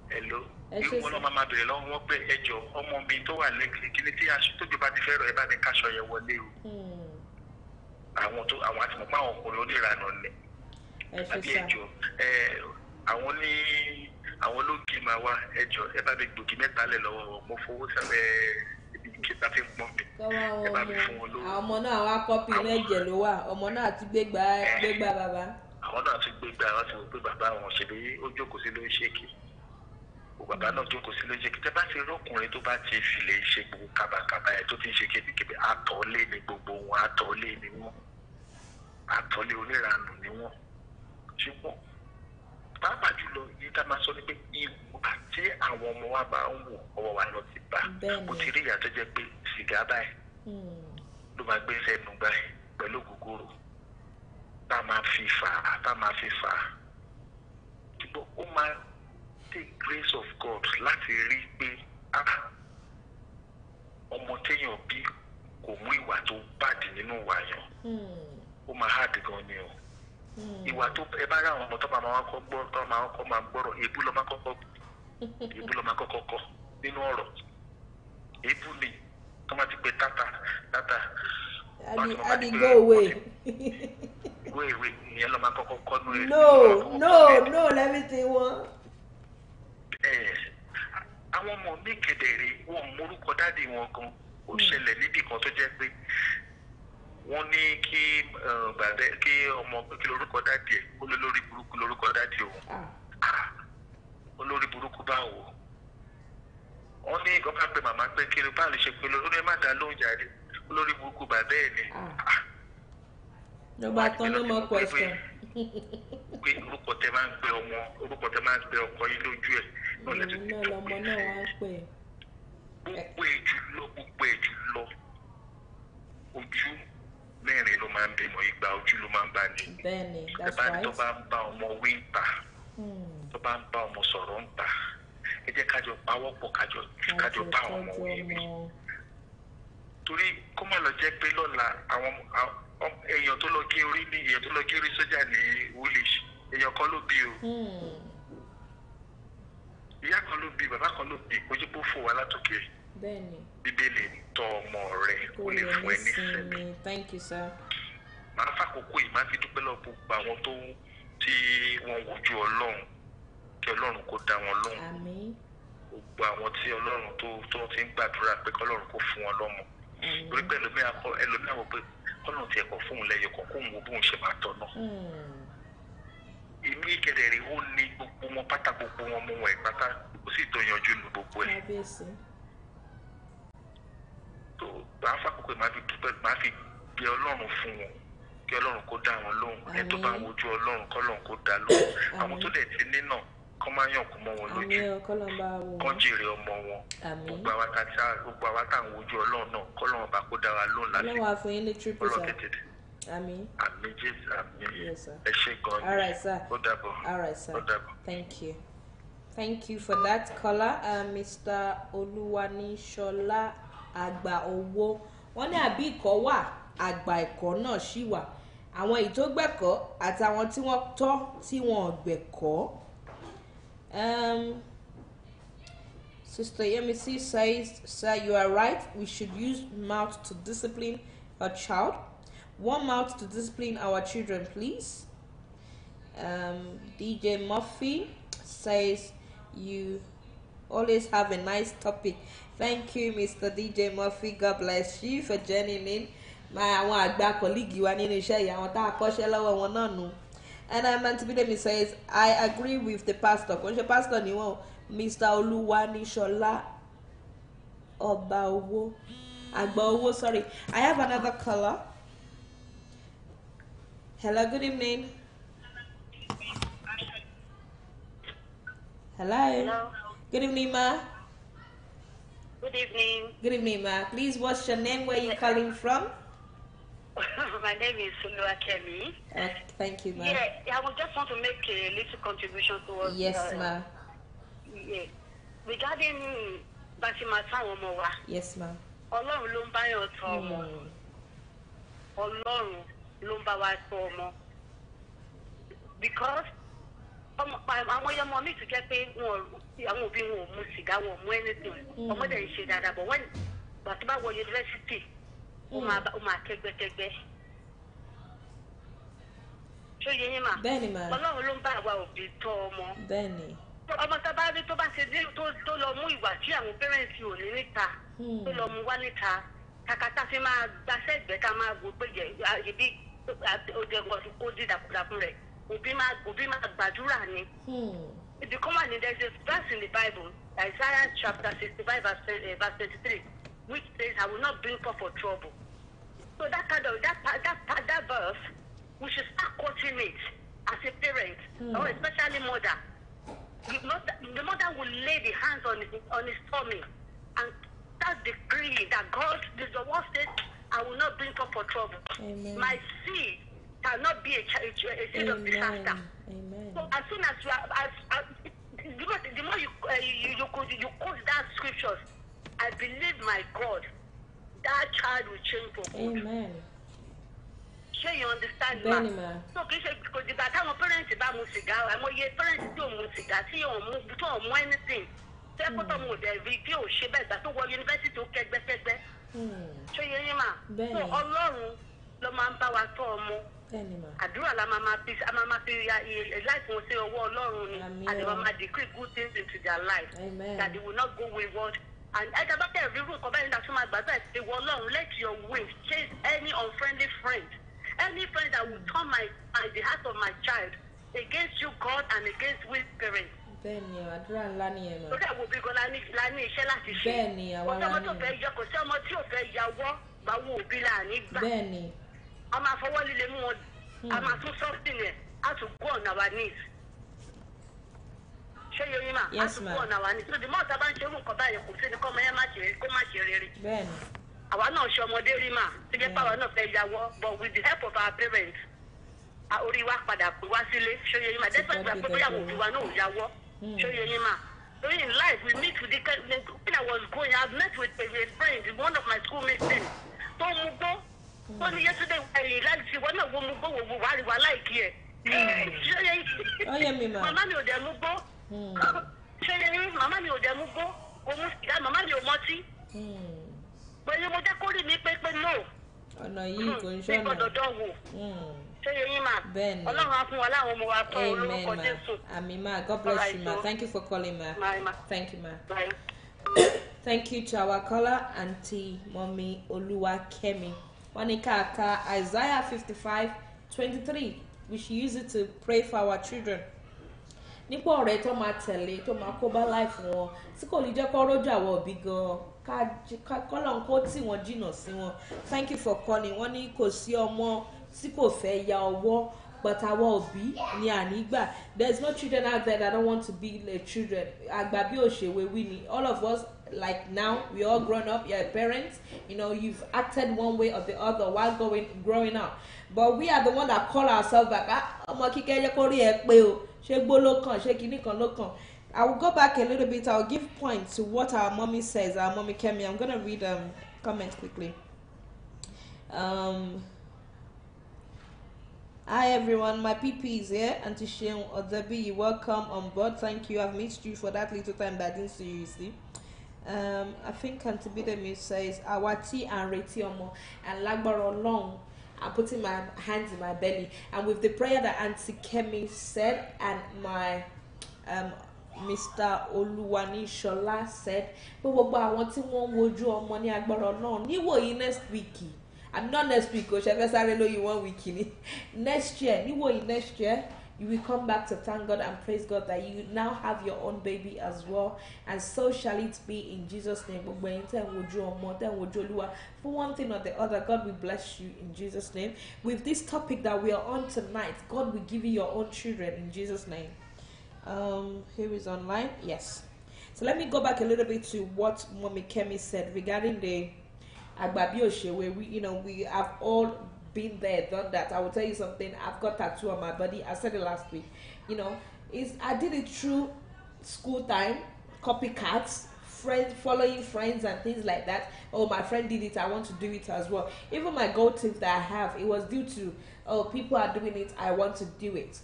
Hello irú wọn lọ́ máa bèrè lọ́wọ́ wọn pé ẹjọ́ ọmọ mi tó wà lẹ́kìlì kí ni tí aṣọ tóbi bá ti fẹ́ rọ ẹ bá ní káṣọ yẹn wọlé o. àwọn àti mọ̀ pé àwọn ọkùnrin oníranà ni àbí ẹjọ́ àwọn olóògì máa wá ẹjọ́ ẹ bá mi gbòógì 3 lẹ̀ lọ́wọ́ mo fowó sábẹ́ ibi ìkẹta fi ń pọ́n mi ẹ bá mi fún wọn lówó. àwọn ọmọ náà wá kọ́pì inú ẹ̀jẹ̀ ló wà ọmọ náà ti gbégbá bàbá. àwọn náà ti gbégbá wọn ti wò pé bàbá àwọn ṣèlú ó jókòó sí ló ń ṣèkì bàbá náà jókòó sí ló ń ṣèkì tẹ bá ti rọkùnrin tó bá ti fi lè ṣe gbogbo kábàkábà ẹ tó ti ń ṣe kébìkébì àtọ̀ọ́lé ni gbogbo wọn àtọ̀ọ́lé ni wọn àtọ̀ọ́lé oníranù ni wọn ṣùgbọ́n pàápàá jùlọ yìí tá a máa sọ ni pé ìwà tí àwọn ọmọ wa bá ń wò ọwọ́ wa lọ ti bá mo ti rí ìyá tó jẹ́ pé sìgá báyìí ló máa gbé sẹ́nu báyìí pẹ̀lú ògógóró tá a máa fi fà á ṣùgbọ́n ó máa take grace of God láti rí pé ọmọ téèyàn bí kò mú ìwà tó bàdì nínú ìwà yẹn ó máa hard gan ni o ìwà tó ẹ bá rí àwọn ọmọ tó máa wá kọ́ gbọ́ tó máa kọ́ máa gbọ́rọ̀ èébú ló máa kọ́kọ́ kọ́ nínú ọ̀rọ̀ èébú ni tó máa ti pé tata adi go away ìyẹn ló máa kọ́kọ́ kọ́ nú ẹ̀. no let me say one. àwọn ọmọ mi kedere wọn morúkọ dáàdi wọn gan ó ṣẹlẹ̀ níbì kan tó jẹ́ pé wọ́n ní kí ọmọ kí lórúkọ dáàdi ẹ̀ ó lé lórí burúkú lórúkọ dáàdi òun olórí burúkú báwo wọ́n ní ìgbọ́n bá pe màmá pé kí ló bá lè ṣe pé lórí ẹ má dá lóhùn jáde olórí burúkú bàbá ẹ̀ ni. ló bá tán ló mọ question. pé orúkọ tẹ máa ń gbé ọkọ yín lójú ẹ̀ náà lẹ́tọ́ náà lọmọ náà wá ń pè. gbogbo ẹ̀ jù lọ ojú mẹ́rin ló máa ń bímọ, ìgbà ojú ló máa ń bá ní. Bẹ́ẹ̀ni, that's Ẹ̀bá ni right. tó bá ń bá ọmọ wí ń ta, tó bá ń bá ọmọ sọ̀rọ̀ ń ta, ẹ jẹ́ kájọ pawọ́pọ̀ kájọ bá ọmọ wí. Torí kó má lọ jẹ́ pé lọ́la àwọn èèyàn tó lọ gé orí ní èèyàn tó lọ gé orí sójà ní Woolwich, èèyàn kan ló bí o. Ìyá kan ló bí, bàbá kan ló bí, ojú bó fò wá látòkè. Bẹ́ẹ̀ni. Bíbélì tọ́ ọmọ rẹ̀ kó lè fún ẹ ní sinmi. Thank you, sir. Màá fàkókò yìí máa fi dúpẹ́ lọ gbogbo àwọn tí wọ́n wojú Ọlọ́run, kí Ọlọ́run kó dá wọn lóhùn. Àmín. Gbogbo àwọn tí Ọlọ́run tó ti ń gbàdúrà pé kọ́lọ́run kó fún wọn lọ́mọ. Torí pé ẹlòmíà wọ pé Ọlọ́run ti ẹ̀kọ́ fún un lẹ́yọ kan kó ń wo bóun ṣe máa tọ́ náà. Èmi kẹ̀dẹ̀rì ó ní gbogbo wọn pátá, gbogbo wọn mú wọn ẹ̀ pátá, kò sì tó yanjú nu gbogbo ẹ̀. tó bá fàkókò máa fi dúpẹ́, máa fi bí Ọlọ́run fún wọn, kí Ọlọ́run kó dá wọn lóhùn. Ẹ tó bá ń wojú Ọlọ́run kọ́lọ́run kó dá lóhùn. Àwọn tó dẹ̀ ti ní náà kọ́ máa yàn kú mọ́ wọn lójú, kọ́ jèrè ọmọ wọn. Gbogbo àwa tá à ń wojú Ọlọ́run náà kọ́lọ́run bá kó dá wa lóhùn láti Ọlọ́run tètè. Àmín Jésù, àmín. Ẹ ṣé gan-an. All right, sir. Ó dàbọ̀. All right, sir. Ó dàbọ̀. Thank you for that caller, Mr. Oluwanishola Agba Owo. Wọ́n ní àbí ìkọ́ wà, àgbà ẹ̀kọ́ náà ṣì wà. Àwọn èyí tó gbẹ̀kọ́ àtàwọn tí wọ́n tọ́ tí wọ́n gbẹ̀kọ́. Sister Yemisi says, "Sir, you are right. We should use mouth to discipline a child. One mouth to discipline our children, please." DJ Murphy says, "You always have a nice topic." Thank you, Mr. DJ Murphy. God bless you for joining in. Àwọn àgbà colleague wa nínú iṣẹ́ yìí, àwọn tá a kọ́ṣẹ́ lọ́wọ́ wọn náà nù. And Mantibidemi says, "I agree with the pastor." Kò ń ṣe pastor ni wọ́n, Mr. Oluwanishola Agba Owo, sorry. I have another caller. Hello, good evening. Hello. Good evening, ma. Good evening. Good evening, ma. Please, what's your name? Where are you calling from? My name is Oluwakemi. Thank you, ma. Yeah, I would just want to make a little contribution towards. Yes, ma. Yeah. Regarding Basimasa Omowa. Yes, ma. Ọlọ́run ló ń bá yàn tọ́ ọmọ. Ọlọ́run ló ń bá wa tọ́ ọmọ. Because àwọn ọmọ mi ti jẹ́ pé àwọn òbí wọn ò mu sìgá, wọn ò mu anything. Ọmọdé ń ṣe dáadáa, but when gbàtí bá wọ yunifásitì, ó máa kẹ́gbẹ́kẹ́gbẹ́. Ṣé yẹn yín mà? Bẹ́ẹ̀ni, ma. Ọlọ́run ló ń bá àwa òbí tọ́ ọmọ. Bẹ́ẹ̀ni. Ọmọ tá a bá rí tó bá ṣe dé tó lọ mú ìwà tí àwọn pẹ́rẹ́ǹtì ò ní níta, tó lọ mú wá níta, kàkà tá a fi máa gbaṣẹ́ ìgbẹ́ ká máa gbó pé ìbí òde nǹkan kó dídàkudà fún rẹ̀. Òbí máa gbàdúrà ni. Ibi kan wà ní there is a verse in the Bible, Isaiah chapter 65 verse 23, which says, "I will not bring forth for trouble." So that kind of that verse, we should start quoting it as a parent, or especially mother. The mother will lay the hands on his tummy and start decreeing that God, the word says, "I will not bring forth for trouble." Amen. My seed cannot be a seed of disaster. Amen. So as soon as the more you quote that scriptures, I believe, my God, that child will change for good. Amen. Sure, you understand, ma? So kì í ṣe kò dìgbà táwọn parents bá mu sìgá, àìmọye parents tí ò mu sìgá, tí ò mu anything. Ṣé kótó mu dẹ̀ rí tí ò ṣe bẹ́ẹ̀ gbà tó wọ yunifásitì ó kẹ́gbẹ́kẹ́gbẹ́? Ṣé yẹn yín mà? Bẹ́ẹ̀ni. So Ọlọ́run ló máa ń bá wa tọ́ ọmọ. Bẹ́ẹ̀ni, ma. Àdúrà la máa fi life wọn sí ọwọ́ Ọlọ́run ni. Àmín. And they will decree good things into their life. Amen. That they will not go wayward. And ẹ̀ka bá tẹ̀ rírun nǹkan bẹ́ẹ̀ ni dàtú máa gbàgbé ẹ̀ wọ Ọlọ́run, let your ways chase any unfriendly friend. Any friend that will turn the heart of my child against you, God, and against weak parents. Bẹ́ẹ̀ni, àdúrà ńlá nìyẹn, ma. Lórí àwọn òbí gan la ní iṣẹ́ láti ṣe. Bẹ́ẹ̀ni, àwa la ní. Kò sí ọmọ tí ò fẹ́ yàwọ́ báwo òbí là ní gbà. Bẹ́ẹ̀ni. A máa fọwọ́ líle mú wọn. A máa tún soften it. How to go on our knees. Ṣé yẹ yín mà? Yes, ma. How to go on our knees. So the more tá a bá ń ṣe irú nǹkan báyìí kò sí ni kọ́ ọmọ yẹn kó má ṣe rere. Bẹ́ẹ̀ni. àwa náà ṣe ọmọdé rí mà tó jẹ́ pàwọn náà fẹ́ yàwọ́ but with the help of our parents orí wa padà pè wá sílé ṣóyè yín mà despite pé bóyá àwọn òbí wa náà ò yàwọ́ ṣóyè yín mà. So in life we meet with when I was going I met with a friend one of my schoolmates then tó mú gbó tó ní yesterday láti wọn náà wo mú gbó wò wá rí wa láìkí ẹ̀ ṣóyè yín màmá mi ò dẹ̀ mú gbó ṣóyè yín màmá mi ò dẹ̀ mú gbó òun ìdá màmá mi ò mọtí pẹ̀lú mo jẹ́ kó rí mi pé no ọ̀nà yìí kò ń ṣọ́nà bí gbọ́dọ̀ dán wò ṣóyè yín mà ọlọ́run á fún wa láwọn ọmọ wa tán olórúkọ Jésù. Amen ma. God bless you ma. Thank you for calling ma. Thank you ma. Bye. Thank you to our caller, Auntie Mommy Oluwakemi. Wanikaka, Isaiah 55:23. We should use it to pray for our children. Nípa ọ̀rẹ́ tó máa tẹ̀lé tó máa kó bá life wọn tí kò ní jẹ́ kó rójà wọ òbí gan kọ́lọ̀ kó tí wọ́n jìnnà sí wọn. Thank you for calling. Wọ́n ní kò sí ọmọ tí kò fẹ́ ya ọwọ́ but our òbí ni ànígbà. There's no children out there that don't want to be like children. Àgbà bí òṣèwé wí ni all of us like now we all grown up, you're parents, you know, you've acted one way or the other while growing up, but we are the one that call ourselves back. Ọmọ kíkẹ́ jẹ́ kó rí ẹ pé o ṣé gbó ló kàn ṣé kinní kan ló kàn. I will go back a little bit. I'll give points to what our mommy says, our mommy Kemi. I'm gonna read comments quickly. Hi everyone, my PP is here. Auntie Sheon Odebi, you welcome on board. Thank you. I've missed you for that little time that I didn't see you. See, I think Auntie Bidemi says Awati and Reti Omo and Lagbaro Long. I'm putting my hands in my belly, and with the prayer that Auntie Kemi said and my Mr. Oluwani Shola said, gbogbo àwọn tí wọ́n wojú ọmọ ní agbára Ọlọ́run níwòyí next week. I'm not next week, Coach. You 1 week. Next year, next year, you will come back to thank God and praise God that you now have your own baby as well. And so shall it be in Jesus' name. For one thing or the other, God will bless you in Jesus' name. With this topic that we are on tonight, God will give you your own children in Jesus' name. Here is online. Yes. So let me go back a little bit to what Mommy Kemi said regarding the where we have all been there, done that. I will tell you something. I've got tattoo on my body. I said it last week. I did it through school time, copycats, friends, following friends and things like that. Oh, my friend did it, I want to do it as well. Even my gold tooth that I have, it was due to people are doing it, I want to do it.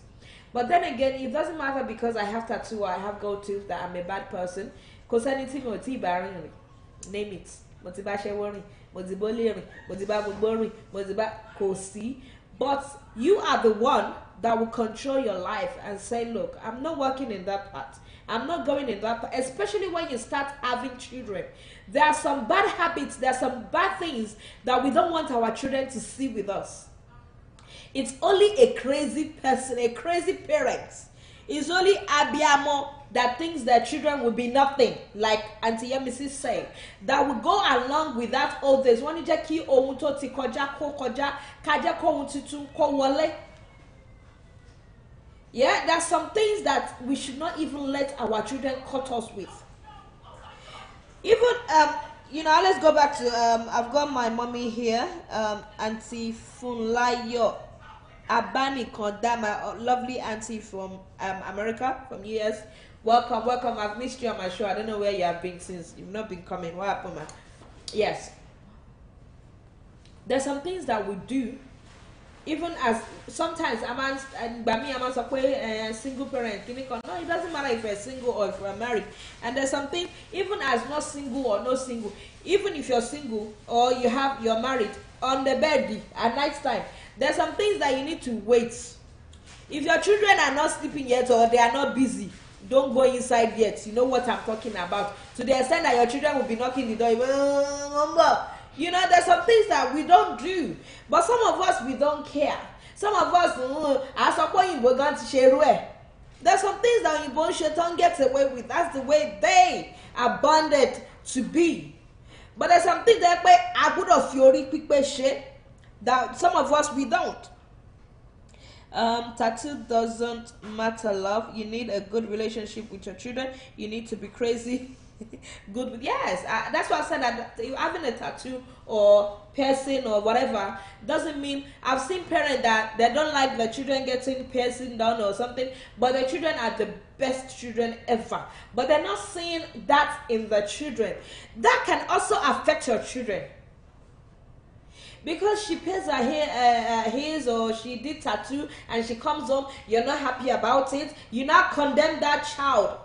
But then again, it doesn't matter because I have tattoo or I have gold tooth that I'm a bad person. Because anything or name it. But you are the one that will control your life and say, look, I'm not working in that part. I'm not going in that part. Especially when you start having children. There are some bad habits, there are some bad things that we don't want our children to see with us. It's only a crazy person, a crazy parent. It's only Abiamo that thinks their children will be nothing, like Auntie Yemisi said, that will go along with that all this. Yeah, there's some things that we should not even let our children cut us with. Even let's go back to I've got my mommy here, Auntie Funlayo Abani Konda, my lovely auntie from America, from US. Welcome. I've missed you on my show. I don't know where you have been since you've not been coming. What happened, man? Yes. There's some things that we do, even as sometimes single parent. No, it doesn't matter if you're single or if you're married. And there's something, even as not single or no single, even if you're single or you're married, on the bed at night time, there's some things that you need to wait. If your children are not sleeping yet or they are not busy, don't go inside yet. You know what I'm talking about. To the extent that your children will be knocking the door. There's some things that we don't do. But some of us, we don't care. Some of us, there's some things that Yibon Shetan gets away with. That's the way they are bonded to be. But there's something that I would have Fiori shit that some of us we don't. Tattoo doesn't matter, love. You need a good relationship with your children. You need to be crazy good with, yes, that's why I said that having a tattoo or piercing or whatever doesn't mean. I've seen parents that they don't like their children getting piercing done or something, but their children are the best children ever, but they're not seeing that in the children. That can also affect your children. Because she pierced her hair, his or she did tattoo and she comes home, you're not happy about it, you now condemn that child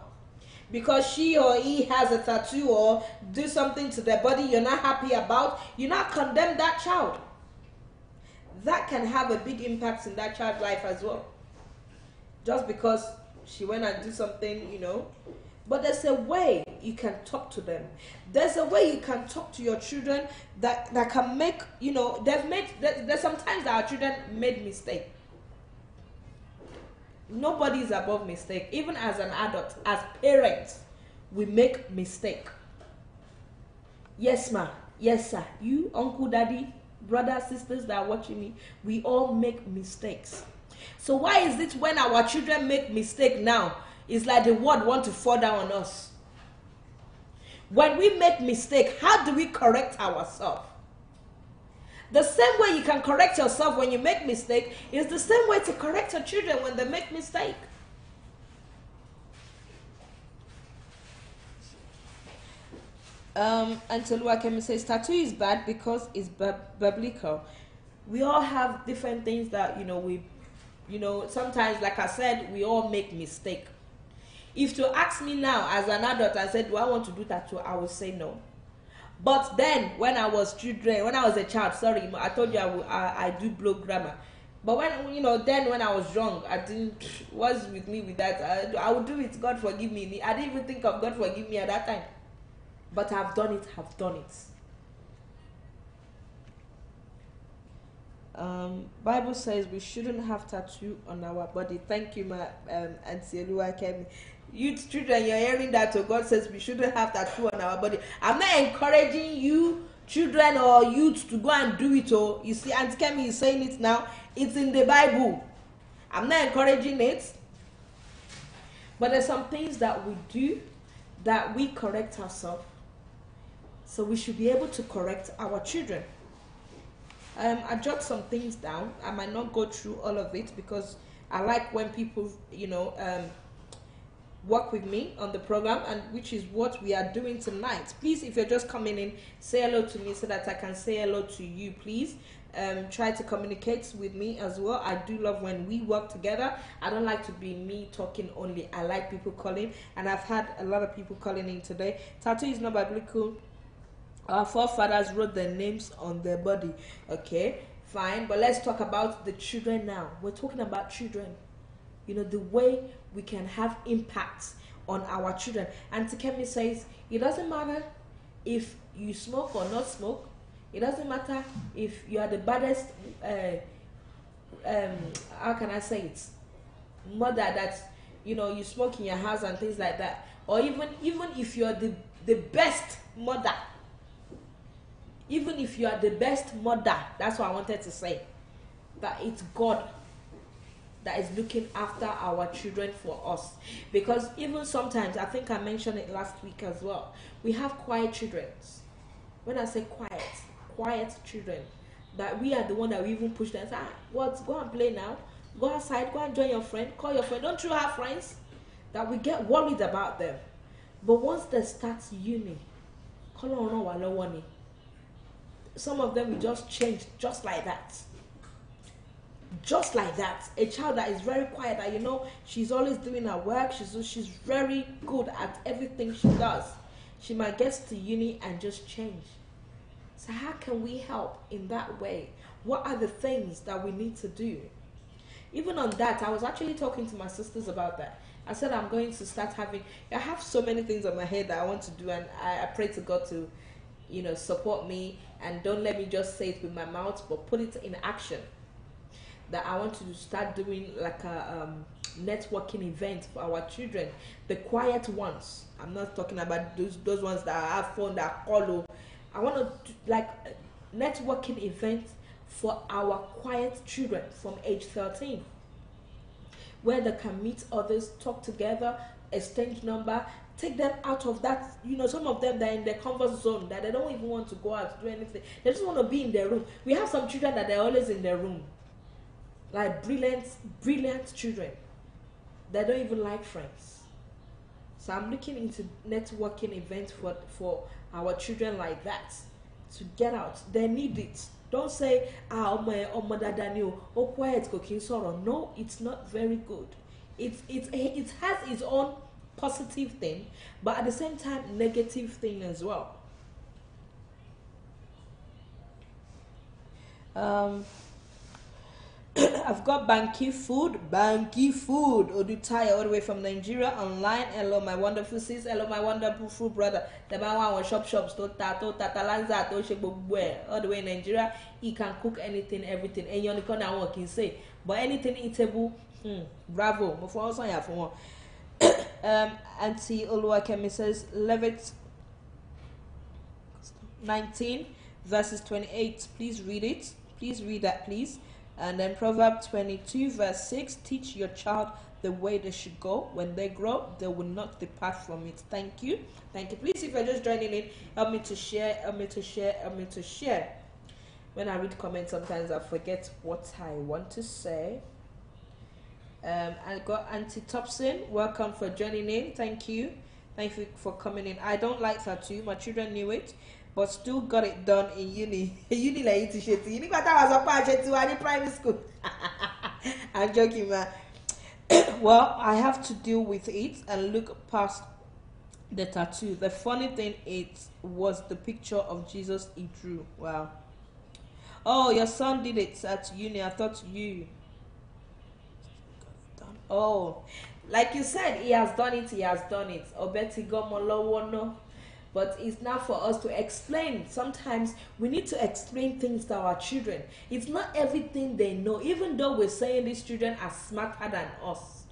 because she or he has a tattoo or do something to their body you're not happy about, you now condemn that child. That can have a big impact in that child's life as well, just because she went and do something, But there's a way you can talk to them. There's a way you can talk to your children that can make, there's sometimes that our children made mistake. Nobody is above mistake. Even as an adult, as parents, we make mistake. Yes, ma. Yes, sir. You, uncle, daddy, brothers, sisters that are watching me, we all make mistakes. So why is it when our children make mistake now, it's like the world want to fall down on us? When we make mistake, how do we correct ourselves? The same way you can correct yourself when you make mistake is the same way to correct your children when they make mistake. And Toluwakemi says tattoo is bad because it's biblical. We all have different things that sometimes, like I said, we all make mistake. If you ask me now as an adult and said, do I want to do tattoo, I would say no. But then when I was a child, sorry, I told you I do blow grammar. But when I was young, what's with me with that? I would do it, God forgive me. I didn't even think of God forgive me at that time. But I've done it. Bible says we shouldn't have tattoo on our body. Thank you, my Auntie Oluwakemi. Youth children, you're hearing that. So God says we shouldn't have tattoo on our body. I'm not encouraging you, children or youth, to go and do it. Oh, you see, Auntie Kemi is saying it now. It's in the Bible. I'm not encouraging it. But there's some things that we do that we correct ourselves. So we should be able to correct our children. I jot some things down. I might not go through all of it because I like when people, work with me on the program, and which is what we are doing tonight. Please, if you're just coming in, say hello to me so that I can say hello to you, please. Try to communicate with me as well. I do love when we work together. I don't like to be me talking only. I like people calling, and I've had a lot of people calling in today. Tattoo is not biblical. Our forefathers wrote their names on their body. Okay, fine, but let's talk about the children now. We're talking about children. The way we can have impact on our children. And Kemi says it doesn't matter if you smoke or not smoke. It doesn't matter if you are the baddest how can I say it, mother that you smoke in your house and things like that, or even if you're the best mother. Even if you are the best mother, that's what I wanted to say, that it's God that is looking after our children for us. Because even sometimes, I think I mentioned it last week as well, we have quiet children. When I say quiet children, that we are the one that we even push them. Say, what? Go and play now. Go outside. Go and join your friend. Call your friend. Don't you have friends? That we get worried about them. But once they start uni, some of them will just change just like that. Just like that. A child that is very quiet, that she's always doing her work, she's very good at everything she does. She might get to uni and just change. So how can we help in that way? What are the things that we need to do? Even on that, I was actually talking to my sisters about that. I said I'm going to start I have so many things on my head that I want to do, and I pray to God to support me and don't let me just say it with my mouth, but put it in action. That I want to start doing like a networking event for our children, the quiet ones. I'm not talking about those ones that have fun, that follow. I want to do like a networking event for our quiet children from age 13, where they can meet others, talk together, exchange number, take them out of that. You know, some of them, they're in their comfort zone, that they don't even want to go out to do anything. They just want to be in their room. We have some children that they're always in their room, like brilliant children. They don't even like friends. So I'm looking into networking events for our children like that, to get out. They need it. Don't say, oh my Daniel, oh quiet cooking sorrow. No, it's not very good. It has its own positive thing, but at the same time negative thing as well. I've got Banky Food, Odutaya, all the way from Nigeria online. Hello, my wonderful sis. Hello, my wonderful brother. The man want shops to Talanza to Shebwe, all the way in Nigeria. He can cook anything, everything. And you can work can say, but anything eatable, bravo. Before also have one. Auntie Oluwakemi says, Levit 19 verses 28. Please read it. Please read that, please. And then Proverbs 22 verse 6, teach your child the way they should go. When they grow, they will not depart from it. Thank you. Thank you. Please, if you're just joining in, help me to share. When I read comments, sometimes I forget what I want to say. I got Auntie Thompson. Welcome for joining in. Thank you. Thank you for coming in. I don't like tattoo. My children knew it, but still got it done in uni. Uni like it shit. You got that was a part in primary school. I'm joking, man. Well, I have to deal with it and look past the tattoo. The funny thing, it was the picture of Jesus he drew. Wow. Oh, your son did it at uni. I thought you. Oh, like you said, he has done it. Obeti gomolowo no. But it's not for us to explain. Sometimes we need to explain things to our children. It's not everything they know, even though we're saying these children are smarter than us.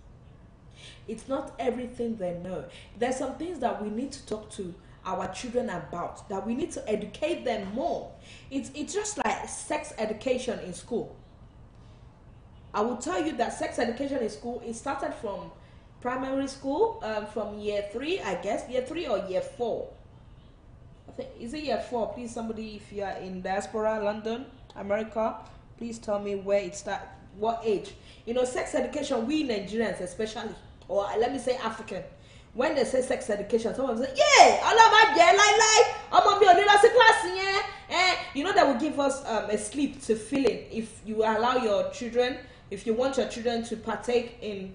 It's not everything they know. There's some things that we need to talk to our children about, that we need to educate them more. It's just like sex education in school. I will tell you that sex education in school, it started from primary school, from year 3, I guess, year 3 or year 4. I think, is it year 4? Please, somebody, if you are in diaspora, London, America, please tell me where it started, what age. You know, sex education, we Nigerians especially, or let me say African, when they say sex education, someone will say, yeah, you know, that will give us a slip to fill in if you allow your children, if you want your children to partake in,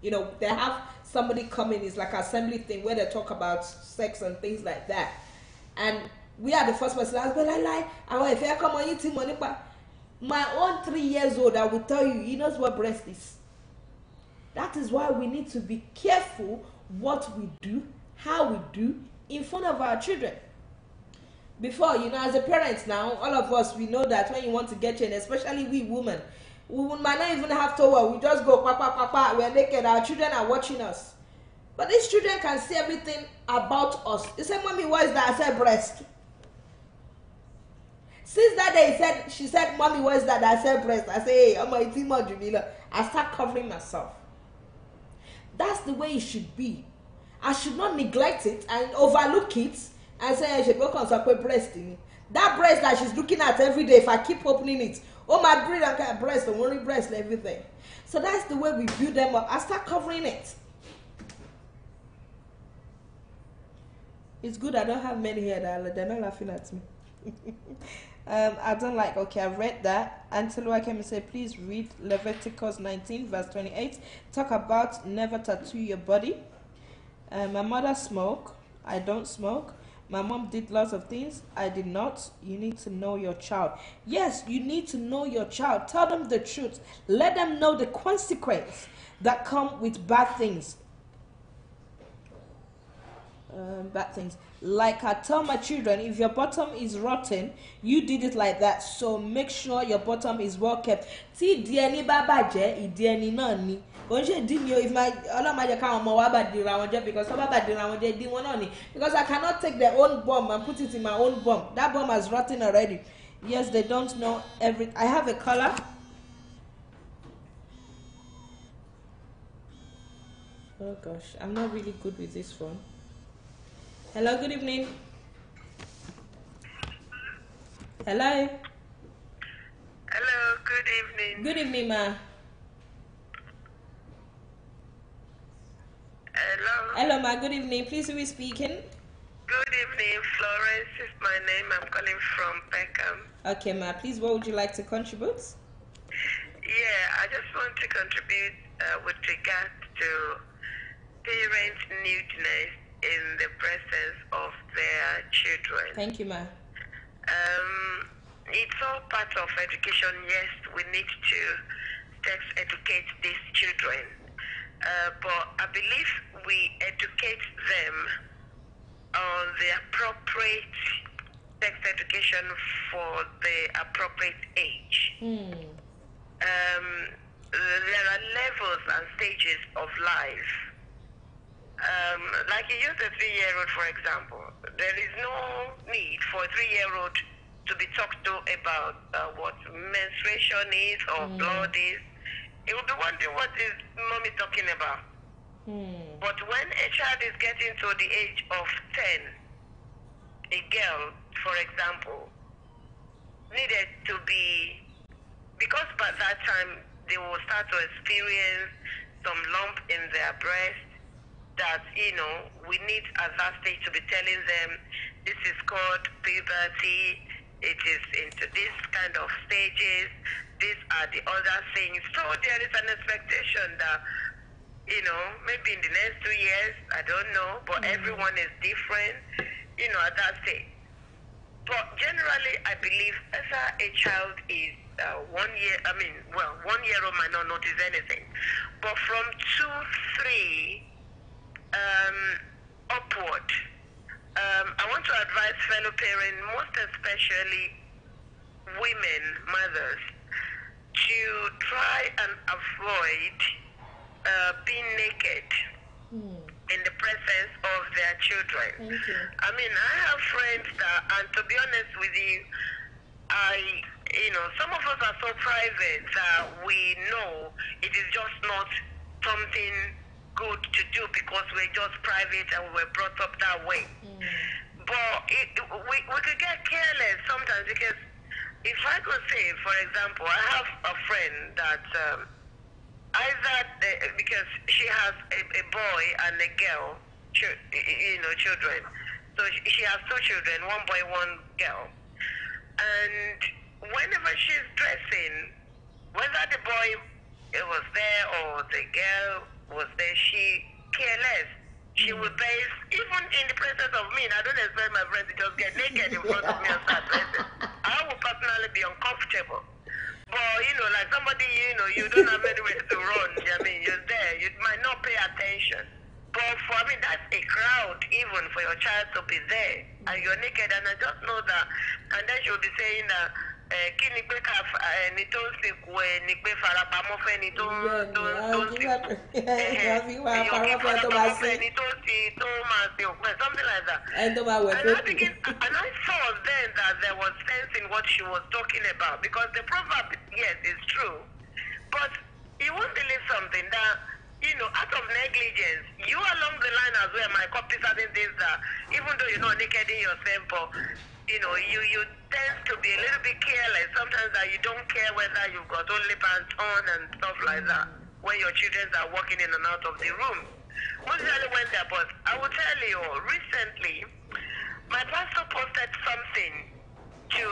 you know, they have somebody come in, it's like an assembly thing where they talk about sex and things like that. And we are the first person that's been like, if I come on you team money, but my own 3 years old, I will tell you, he knows what breast is. That is why we need to be careful what we do, how we do in front of our children. Before, you know, as a parent now, all of us, we know that when you want to get in, especially we women, we might not even have towel. We just go, papa, we're naked. Our children are watching us. But these children can see everything about us. They say, Mommy, what is that? I said, breast. Since that day, she said, Mommy, what is that? I said, breast. I say, hey, I'm a team of Jamila. I start covering myself. That's the way it should be. I should not neglect it and overlook it and say, I should go consult breast. That breast that she's looking at every day, if I keep opening it, oh my breast, don't worry, breast, everything. So that's the way we build them up. I start covering it. It's good I don't have many here that they're not laughing at me. I don't like, okay, I've read that. Antelua came and said, please read Leviticus 19 verse 28. Talk about never tattoo your body. My mother smoked. I don't smoke. My mom did lots of things. I did not. You need to know your child. Yes, you need to know your child. Tell them the truth. Let them know the consequence that come with bad things. Bad things. Like I tell my children, if your bottom is rotten, you did it like that. So make sure your bottom is well kept. Ti dieni baba je, dieni nani. If my because I cannot take their own bomb and put it in my own bomb. That bomb is rotten already. Yes, they don't know every. I have a color. Oh gosh, I'm not really good with this phone. Hello, good evening. Hello. Hello, good evening. Good evening, ma. Hello. Hello, ma. Good evening. Please, who is speaking? Good evening, Florence is my name. I'm calling from Peckham. Okay, ma. Please, what would you like to contribute? Yeah, I just want to contribute with regard to parents' nudeness in the presence of their children. Thank you, ma. It's all part of education. Yes, we need to sex educate these children. But I believe we educate them on the appropriate sex education for the appropriate age. There are levels and stages of life. Like you use a 3-year-old, for example. There is no need for a 3-year-old to be talked to about what menstruation is or blood is. It will be wondering what is mommy talking about. But when a child is getting to the age of 10, a girl, for example, needed to be, because by that time they will start to experience some lump in their breast, that, we need at that stage to be telling them this is called puberty, it is into this kind of stages, these are the other things. So there is an expectation that, maybe in the next 2 years, I don't know, but everyone is different, at that stage. But generally, I believe either a child is 1 year, 1 year old might not notice anything. But from 2, 3, upward, I want to advise fellow parents, most especially women, mothers, to try and avoid being naked in the presence of their children. Thank you. I have friends that, and to be honest with you, some of us are so private that we know it is just not something good to do because we're just private and we were brought up that way. But we could get careless sometimes, because if I could say, for example, I have a friend that because she has a boy and a girl, children. So she has 2 children, 1 boy, 1 girl. And whenever she's dressing, whether the boy was there or the girl was there, she care less. She will base, even in the presence of me, and I don't expect my friends to just get naked in front of me and start dressing. I will personally be uncomfortable. But, like somebody, you don't have anywhere to run. You're there. You might not pay attention. But for me, that's a crowd, even for your child to be there. And you're naked, and I just know that. And then she'll be saying that, kí ni pé ẹni tó ń sìnkú ẹ ni pé farapamọ́ fẹ́ni tó ń sìnkú. Ẹni tó máa sin òkú ẹ̀, something like that. And I saw then that there was sense in what she was talking about, because the proverb, yes, is true. But you won't believe something that, out of negligence, you along the line as well might copy certain things that, even though you're not naked in yourself, but you tend to be a little bit careless sometimes, that you don't care whether you've got only pants on and stuff like that when your children are walking in and out of the room. Mostly went there, but I will tell you, recently, my pastor posted something to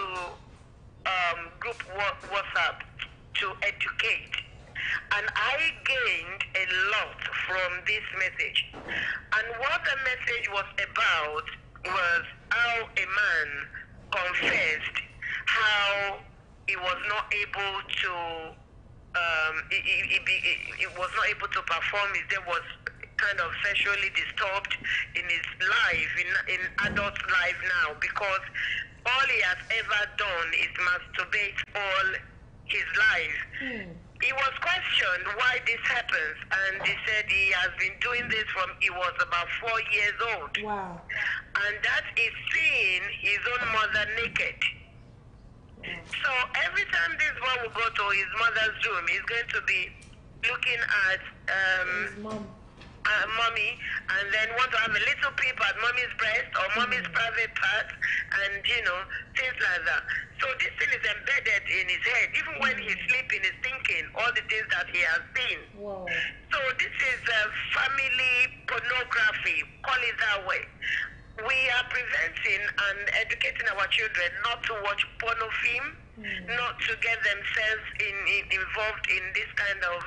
group WhatsApp to educate. And I gained a lot from this message. And what the message was about was how a man confessed how he was not able to he was not able to perform. His day was kind of sexually disturbed in his life, in adult life now, because all he has ever done is masturbate all his life. He was questioned why this happens, and he said he has been doing this from he was about 4 years old. Wow. And that is seeing his own mother naked. So every time this boy will go to his mother's room, he's going to be looking at His mom. mommy, and then want to have a little peep at mommy's breast or mommy's private part, and things like that. So this thing is embedded in his head. Even when he's sleeping, he's thinking all the things that he has seen. Wow. So this is family pornography, call it that way. We are preventing and educating our children not to watch porno film, not to get themselves involved in this kind of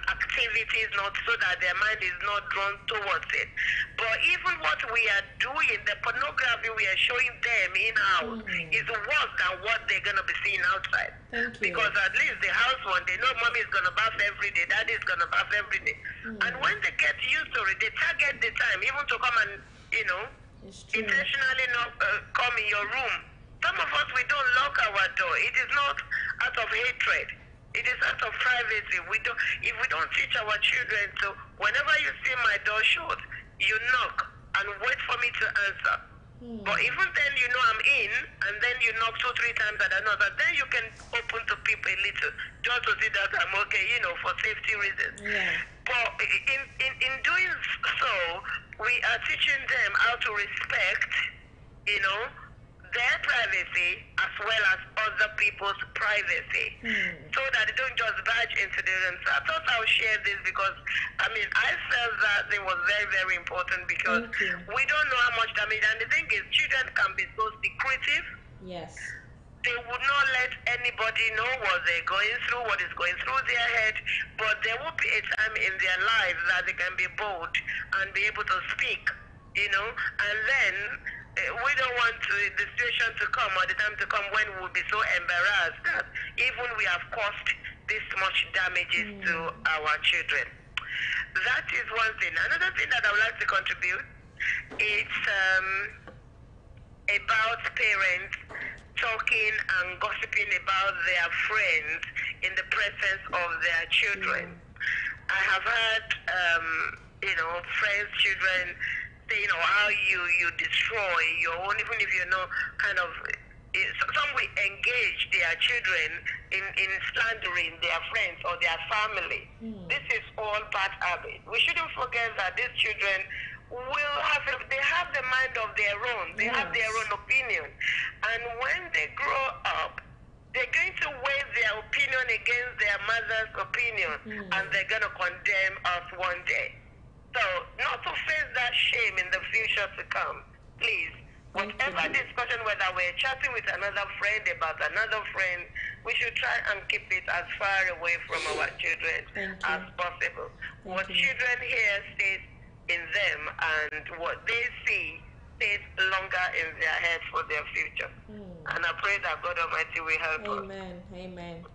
activities, not so that their mind is not drawn towards it. But even what we are doing, the pornography we are showing them in-house is worse than what they're going to be seeing outside. Thank you. Because at least the house one, they know mommy is going to bath every day, daddy is going to bath every day. And when they get used to it, they target the time even to come and, intentionally not come in your room. Some of us, we don't lock our door. It is not out of hatred. It is out of privacy. If we don't teach our children to, whenever you see my door shut, you knock and wait for me to answer. But even then, I'm in, and then you knock 2-3 times and another. Then you can open to people a little, just to see that I'm okay, for safety reasons. Yeah. But in doing so, we are teaching them how to respect, their privacy as well as other people's privacy, so that they don't just barge into the room. So I thought I would share this because, I felt that it was very, very important because we don't know how much damage. And the thing is, children can be so secretive. Yes. They would not let anybody know what they're going through, what is going through their head, but there will be a time in their lives that they can be bold and be able to speak, and then we don't want the situation to come or the time to come when we'll be so embarrassed that even we have caused this much damages to our children. That is one thing. Another thing that I would like to contribute is about parents talking and gossiping about their friends in the presence of their children. I have heard, friends, children, say, how you destroy your own, even if kind of, some will engage their children in slandering their friends or their family. This is all bad habit. We shouldn't forget that these children they have the mind of their own. They have their own opinion. And when they grow up, they're going to weigh their opinion against their mother's opinion, and they're going to condemn us one day. So, not to face that shame in the future to come, please, whatever discussion, whether we're chatting with another friend about another friend, we should try and keep it as far away from our children as possible. What children hear stays in them, and what they see stays longer in their head for their future. And I pray that God Almighty will help us. Amen. Amen.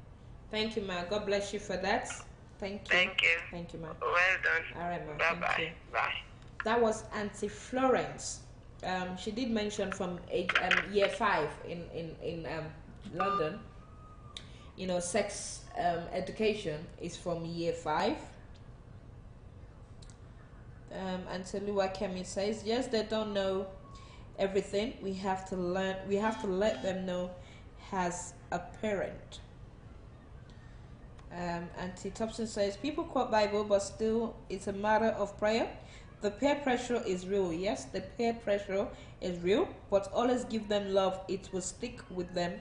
Thank you, ma. God bless you for that. Thank you. Thank you. Thank you, ma. Well done. All right, ma. Bye-bye. Thank you. Bye. That was Auntie Florence. She did mention from year 5 in London. Sex education is from year 5. Auntie Lua Kemi says, yes, they don't know everything. We have to learn. We have to let them know as a parent. Auntie Thompson says, people quote Bible, but still it's a matter of prayer. The peer pressure is real. Yes, the peer pressure is real, but always give them love. It will stick with them.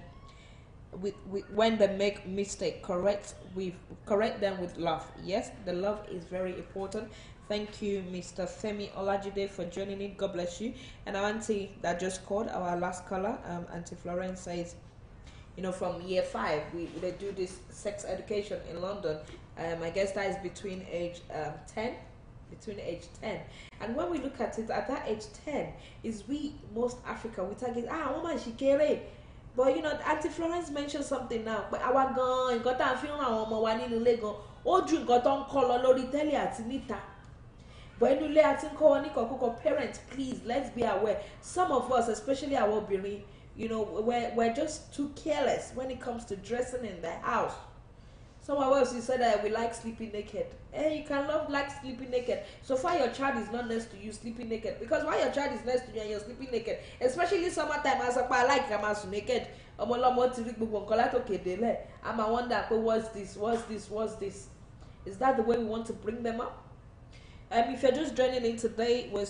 When they make mistake, correct them with love. Yes, the love is very important. Thank you, Mr. Femi Olajide, for joining in. God bless you. And our auntie that just called, our last caller, Auntie Florence, says, from year 5, they do this sex education in London. I guess that is between age 10. Between age 10. And when we look at it, at that age 10, is most Africa, we target, woman, she carry. But Auntie Florence mentioned something now. But our gun, got that feeling our mama in Lego. All drink got on color lori tell at Nita. But in the parents, please, let's be aware. Some of us, especially our Biri, we're just too careless when it comes to dressing in the house. Some of us, you said that we like sleeping naked. You can like sleeping naked. So far, your child is not next to you sleeping naked. Because while your child is next to you and you're sleeping naked, especially summertime, as I like I'm naked. I'm a wonder, what's this? Is that the way we want to bring them up? If you're just joining in today, we're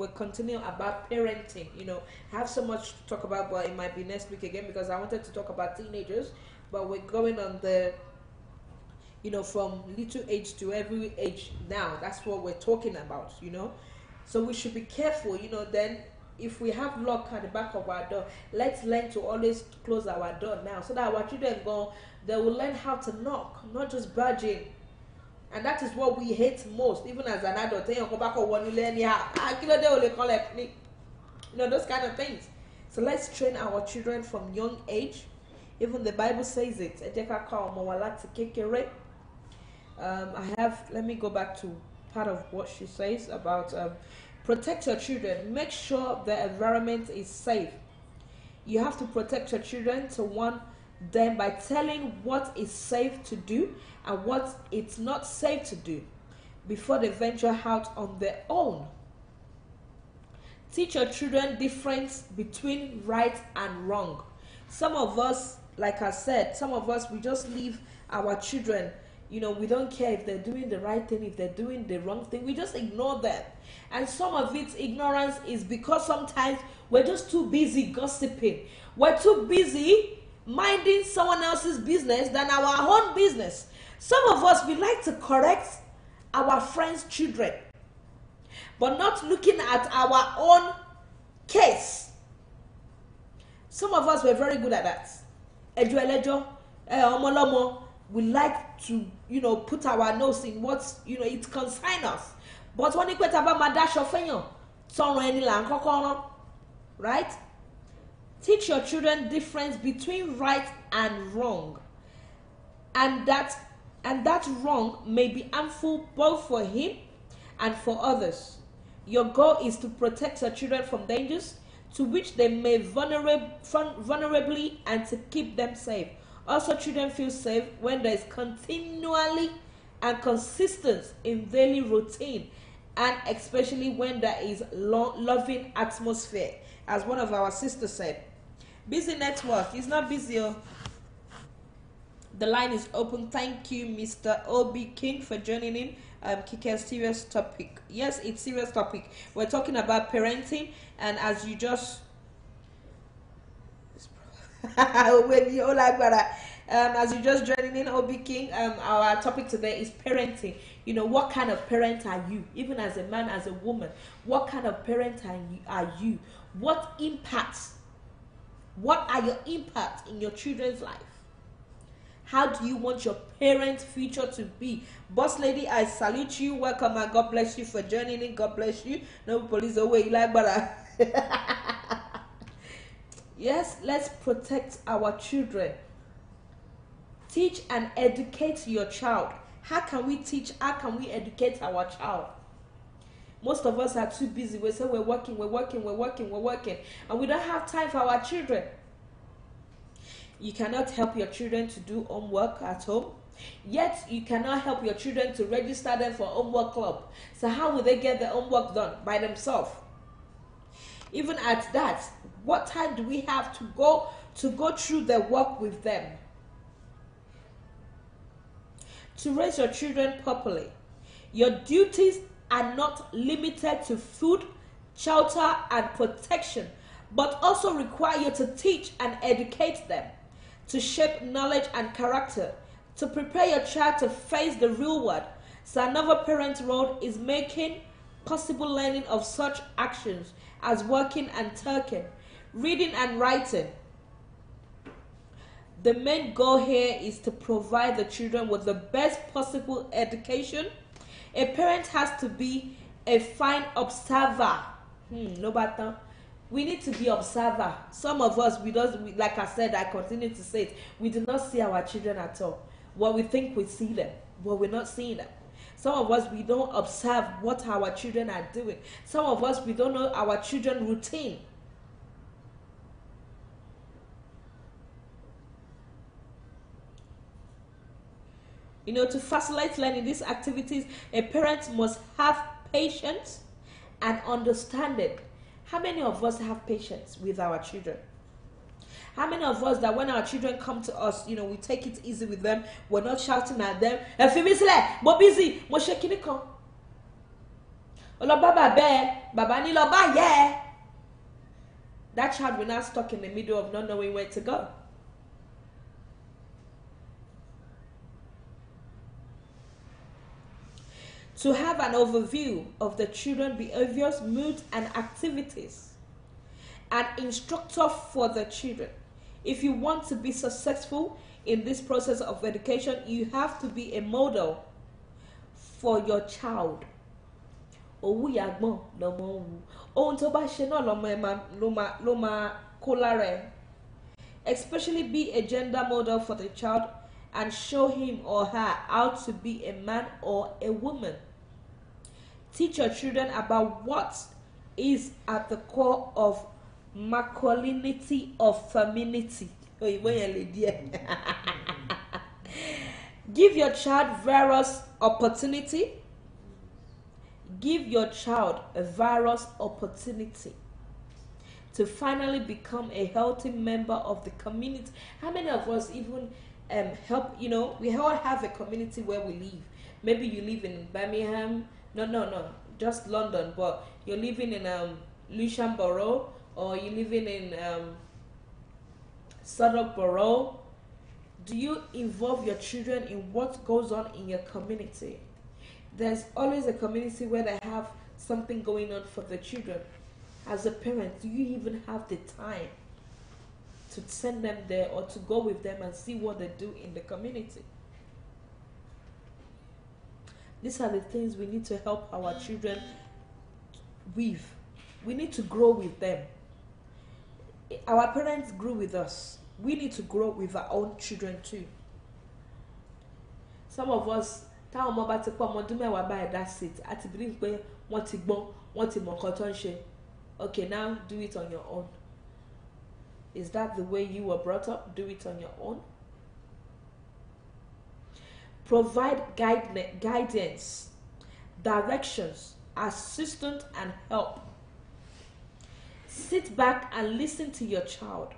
continuing about parenting. I have so much to talk about, but it might be next week again because I wanted to talk about teenagers, but we're going on the, from little age to every age now. That's what we're talking about, So we should be careful, then if we have lock at the back of our door, let's learn to always close our door now so that our children they will learn how to knock, not just barge in. And that is what we hate most, even as an adult. Those kind of things. So let's train our children from young age. Even the Bible says it. Let me go back to part of what she says about protect your children. Make sure the environment is safe. You have to protect your children to warn them by telling what is safe to do and what it's not safe to do before they venture out on their own. Teach your children difference between right and wrong. Some of us, like I said, we just leave our children, we don't care if they're doing the right thing, if they're doing the wrong thing, we just ignore them. And some of its ignorance is because sometimes we're just too busy gossiping. We're too busy minding someone else's business than our own business. Some of us, we like to correct our friends' children, but not looking at our own case. Some of us were very good at that. We like to, put our nose in what, it concerns us. But when you get about my dash of right? Teach your children difference between right and wrong. And that wrong may be harmful both for him and for others. Your goal is to protect your children from dangers to which they may vulnerably and to keep them safe. Also, children feel safe when there is continually and consistent in daily routine, and especially when there is loving atmosphere. As one of our sisters said, busy network. It's not busy. The line is open. Thank you, Mr. Obi King, for joining in. Kike, serious topic. Yes, it's serious topic. We're talking about parenting, and as you just as you just joining in, Obi King, our topic today is parenting. What kind of parent are you? Even as a man, as a woman, what kind of parent are you? What are your impacts in your children's life? How do you want your parent future to be? Boss lady, I salute you. Welcome and God bless you for joining in. God bless you. No police away, like but yes, let's protect our children. Teach and educate your child. How can we teach? How can we educate our child? Most of us are too busy. We say we're working, and we don't have time for our children. You cannot help your children to do homework at home, yet you cannot help your children to register them for homework club. So how will they get the homework done? By themselves. Even at that, what time do we have to go through the work with them? To raise your children properly, your duties are not limited to food, shelter, and protection, but also require you to teach and educate them, to shape knowledge and character, to prepare your child to face the real world. So another parent's role is making possible learning of such actions as walking and talking, reading and writing. The main goal here is to provide the children with the best possible education. A parent has to be a fine observer. No matter. We need to be observer. Some of us, like I said, I continue to say it, we do not see our children at all. Well, we think we see them, but we're not seeing them. Some of us, we don't observe what our children are doing. Some of us, we don't know our children's routine. To facilitate learning these activities, a parent must have patience and understanding. How many of us have patience with our children? How many of us that when our children come to us, we take it easy with them, we're not shouting at them, busy, Baba ni lo ba ye. That child will not stuck in the middle of not knowing where to go. To have an overview of the children's behaviors, moods, and activities. An instructor for the children. If you want to be successful in this process of education, you have to be a model for your child. Ohun tó bá ṣe náà ló máa kó lára ẹ̀. Especially be a gender model for the child and show him or her how to be a man or a woman. Teach your children about what is at the core of masculinity or femininity. Give your child various opportunity. Give your child a various opportunity to finally become a healthy member of the community. How many of us even help? We all have a community where we live. Maybe you live in Birmingham. No, just London. But you're living in Lewisham Borough, or you're living in Southwark Borough. Do you involve your children in what goes on in your community? There's always a community where they have something going on for the children. As a parent, do you even have the time to send them there or to go with them and see what they do in the community? These are the things we need to help our children with. We need to grow with them. Our parents grew with us. We need to grow with our own children too. Some of us, that's it. I believe okay, now do it on your own. Is that the way you were brought up? Do it on your own. Provide guidance, directions, assistance, and help. Sit back and listen to your child.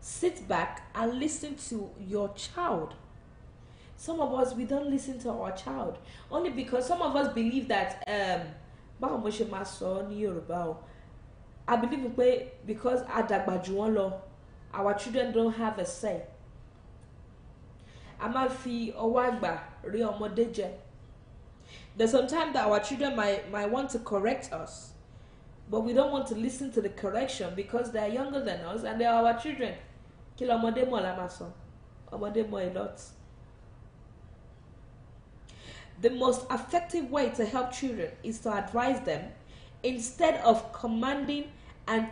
Sit back and listen to your child. Some of us, we don't listen to our child. Only because some of us believe that I believe because our children don't have a say. There's sometimes that our children might want to correct us, but we don't want to listen to the correction because they are younger than us and they are our children. A lot. The most effective way to help children is to advise them instead of commanding and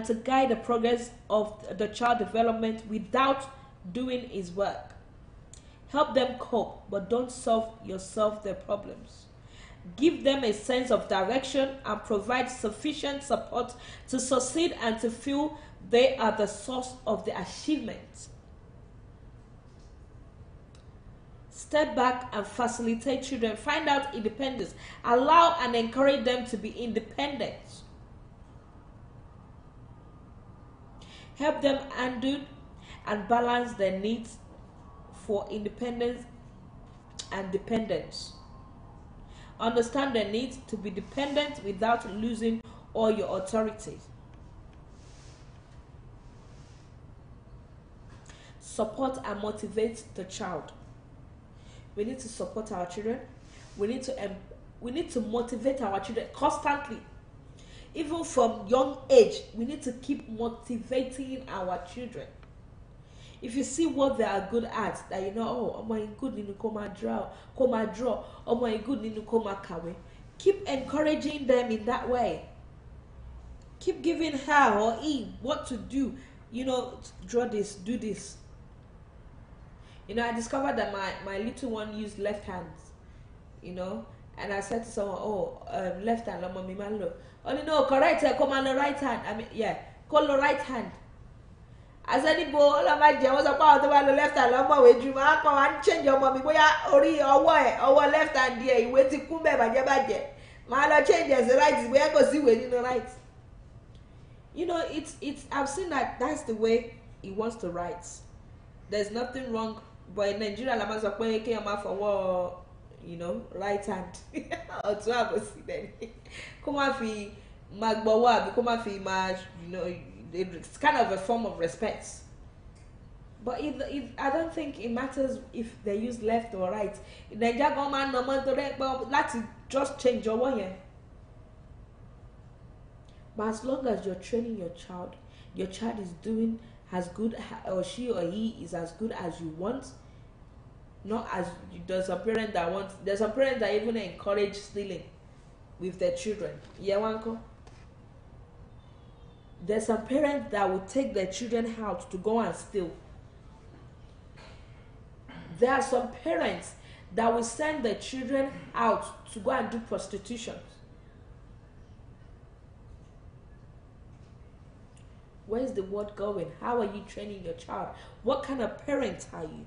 to guide the progress of the child development without doing his work. Help them cope, but don't solve yourself their problems. Give them a sense of direction and provide sufficient support to succeed and to feel they are the source of the achievement. Step back and facilitate children. Find out independence. Allow and encourage them to be independent. Help them handle and balance their needs for independence and dependence. Understand their needs to be dependent without losing all your authority. Support and motivate the child. We need to support our children. We need to motivate our children constantly. Even from young age, we need to keep motivating our children. If you see what they are good at, that oh my good ninu koma draw, oh my good ninu koma kawe. Keep encouraging them in that way. Keep giving her or him what to do. Draw this, do this. I discovered that my little one used left hands, and I said to someone, left hand, mommy man. Oh no, correct, come on the right hand. Call the right hand. As any boy, all of my was about the left hand, with you, I come and change your mommy. Boy, or left hand, dear, you wait to come back by your budget. My changes the right is where I go see when the right. It's I've seen that's the way he wants to write. there's nothing wrong, but in Nigeria la máa sọ pé kéèyàn máa fọwọ́ right hand ọ̀tún àbòsí dẹni kó má fi máa gbọ́wọ́ àbí kó má fi máa it's kind of a form of respect. But if I don't think it matters if they use left or right. Nigeria gan máa ń nà mọ́ nítorí pé láti just change ọwọ́ yẹn. But as long as you're training your child is doing as good, or she or he is as good as you want, not as there's some parents that even encourage stealing with their children. Yeah, Wanko. There's some parents that will take their children out to go and steal. There are some parents that will send their children out to go and do prostitution. Where's the word going? How are you training your child? What kind of parent are you?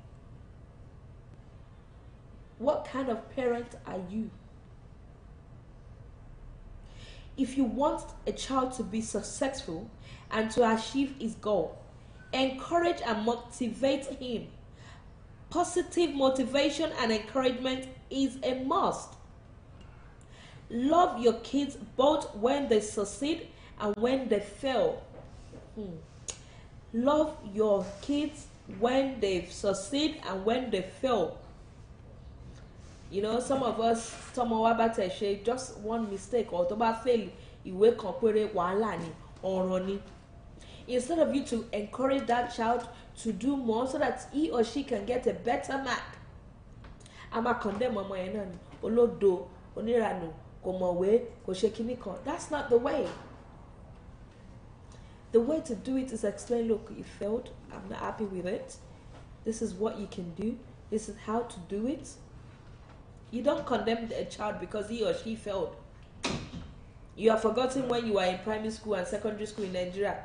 What kind of parent are you? If you want a child to be successful and to achieve his goal, encourage and motivate him. Positive motivation and encouragement is a must. Love your kids both when they succeed and when they fail. Love your kids when they succeed and when they fail. Some of us, just one mistake or to ba fail, ìwé kan péré wàhálà ni, ọ̀ràn ni. Instead of you to encourage that child to do more so that he or she can get a better mark, I'ma condemn ọmọ yẹn náà ni, olódo, onírànù, kò mọ̀wé, kò ṣe kíní kan. That's not the way. The way to do it is explain, look, you failed, I'm not happy with it. This is what you can do. This is how to do it. You don't condemn a child because he or she failed. You have forgotten when you were in primary school and secondary school in Nigeria.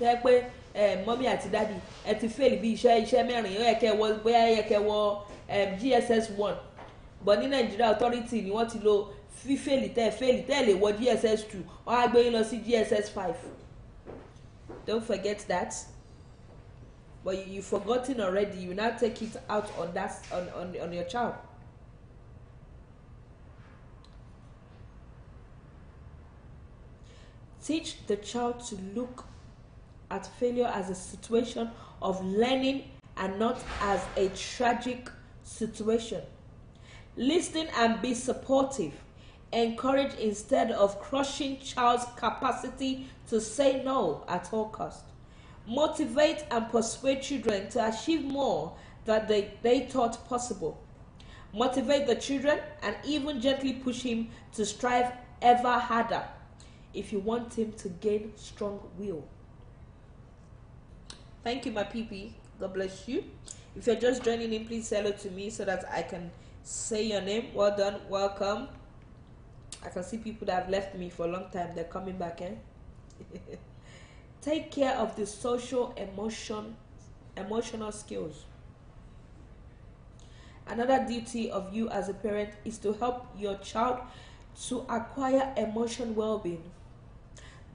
Tẹ́ pé mommy àti daddy ẹ ti fail bí iṣẹ́ mẹ́rin, ó yẹ kẹ́ wọ GSS 1. But ní Nigeria authority ni wọ́n ti lo fail lè wọ GSS 2. Wọ́n á gbé yín lọ sí GSS 5. Don't forget that. But you've forgotten already. You now take it out on that on your child. Teach the child to look at failure as a situation of learning and not as a tragic situation. Listen and be supportive. Encourage instead of crushing child's capacity to say no at all cost. Motivate and persuade children to achieve more than they thought possible. Motivate the children and even gently push him to strive ever harder if you want him to gain strong will. Thank you, my PP. God bless you. If you're just joining in, please say hello to me so that I can say your name. Well done. Welcome. I can see people that have left me for a long time. They're coming back, eh? Take care of the social emotional skills. Another duty of you as a parent is to help your child to acquire emotional well-being.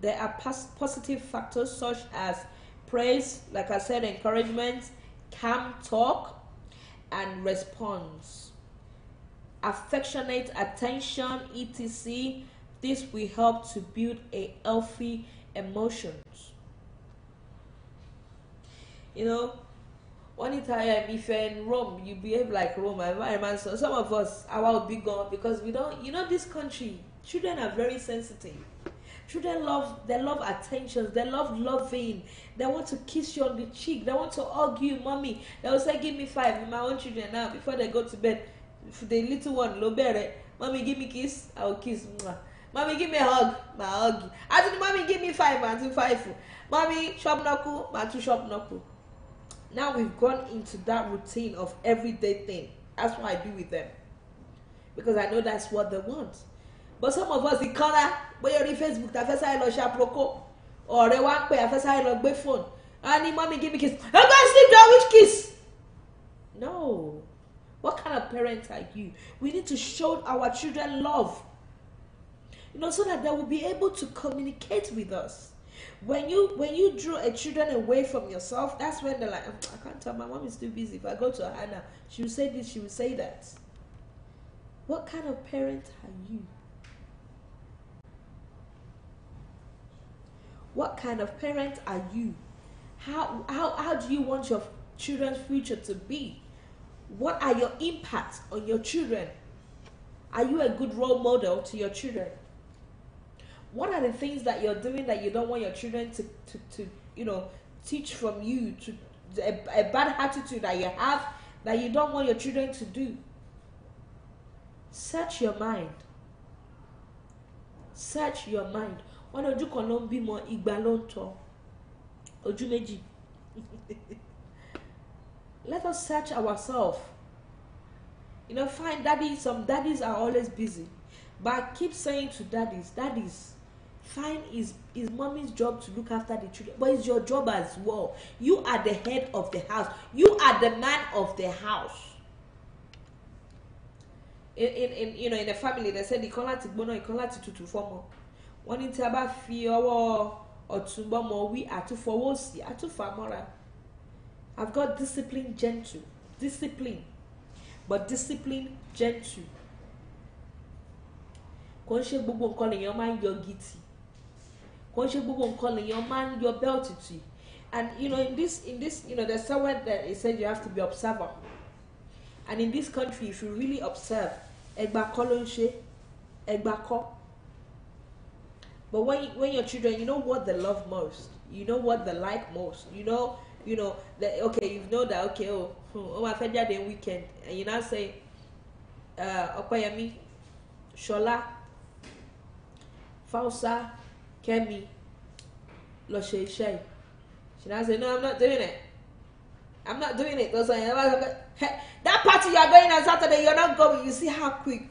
There are positive factors such as praise, like I said, encouragement, calm talk, and response. Affectionate attention, etc. This will help to build a healthy emotions. One time if you're in Rome, you behave like Rome. So some of us, our will be gone because we don't. This country, children are very sensitive. Children love attention. They love loving. They want to kiss you on the cheek. They want to hug you, mommy. They will say, "Give me 5." My own children now, before they go to bed, if the little one, Lobere, mommy, give me kiss. I will kiss. Mommy, give me a hug. My hug. I said, mommy, give me 5. I do 5. Mommy, shop knuckle. My 2 shop knuckle. Now we've gone into that routine of everyday thing. That's what I do with them. Because I know that's what they want. But some of us, the corner, where you're on Facebook, the first I love Shaproko, or the one where first I love my phone. I need mommy give me kiss. I'm going to sleep down, which kiss? No. What kind of parent are you? We need to show our children love. So that they will be able to communicate with us. When you draw a children away from yourself, that's when they're like, I can't tell, my mom is too busy. If I go to her now, she will say this, she will say that. What kind of parent are you? What kind of parent are you? How do you want your children's future to be? What are your impacts on your children? Are you a good role model to your children? What are the things that you're doing that you don't want your children to teach from you, to a bad attitude that you have that you don't want your children to do? Search your mind. Search your mind. One ojú kan ló ń bímọ, ìgbà ló ń tọ́. Ojú méjì. Let us search ourselves. Find daddies. Some daddies are always busy. But I keep saying to daddies, fine is mommy's job to look after the children, but it's your job as well. You are the head of the house. You are the man of the house. In a family, they said ìkan láti gbóná, ìkan láti tutù fọ́mọ. Wọ́n ní tí a bá fi ọwọ́ ọ̀tún bọ́mọ wí, àtúfọwọ́ òsì, àtúfà mọ́ra. I've got discipline, gentle. Discipline. But discipline, gentle. Kò ń ṣe gbogbo nǹkan lèèyàn máa ń yọ gìtì. Kò ń ṣe gbogbo nǹkan lèèyàn máa ń yọ belt tì. And in this, there's somewhere that it said you have to be observant. And in this country, if you really observe, ẹgbà kọ́ ló ń ṣe, ẹgbà kọ́. But when your children, you know what they love most, you know what they like most, you know that, okay, you know that, okay, my friend had a weekend, and you now say, Opayemi, Shola, Fausa, Kemi, Loshe Shay. She now say, no, I'm not doing it. I'm not doing it. That party you are going on Saturday, you're not going. You see how quick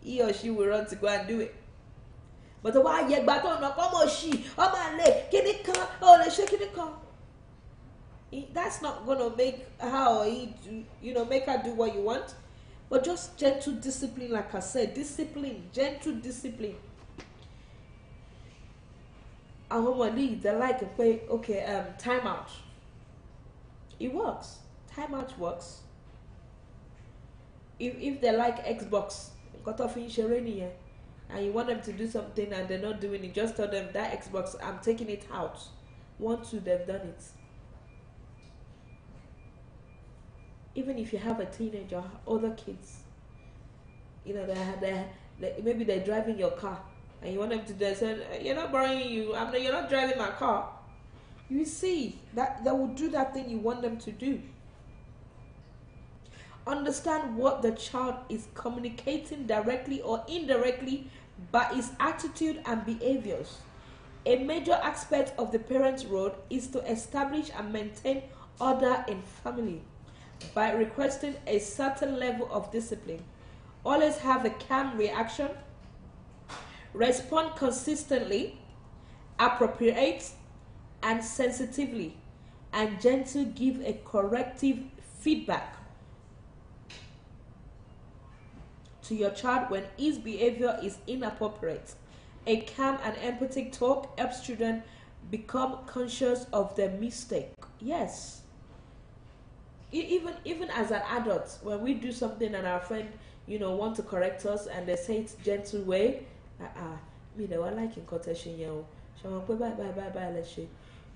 he or she will run to go and do it. But the why you baton no come she, oh man, kini kan, oh le she kini kan. That's not gonna make her or he do, make her do what you want. But just gentle discipline, like I said, discipline, gentle discipline. And when they like and play, okay, time out. It works. Time out works. If they like Xbox, got off in Shereni, and you want them to do something and they're not doing it, just tell them that Xbox, I'm taking it out. 1, 2, they've done it. Even if you have a teenager, other kids, maybe they're driving your car and you want them to do, say, you're not borrowing you're not driving my car. You see that they will do that thing you want them to do. Understand what the child is communicating directly or indirectly by his attitude and behaviors. A major aspect of the parent's role is to establish and maintain order in family by requesting a certain level of discipline. Always have a calm reaction, respond consistently, appropriate and sensitively, and gentle give a corrective feedback to your child when his behavior is inappropriate. A calm and empathic talk helps children become conscious of their mistake. Yes. Even as an adult, when we do something and our friend, want to correct us and they say it gentle way, I like in quotation, you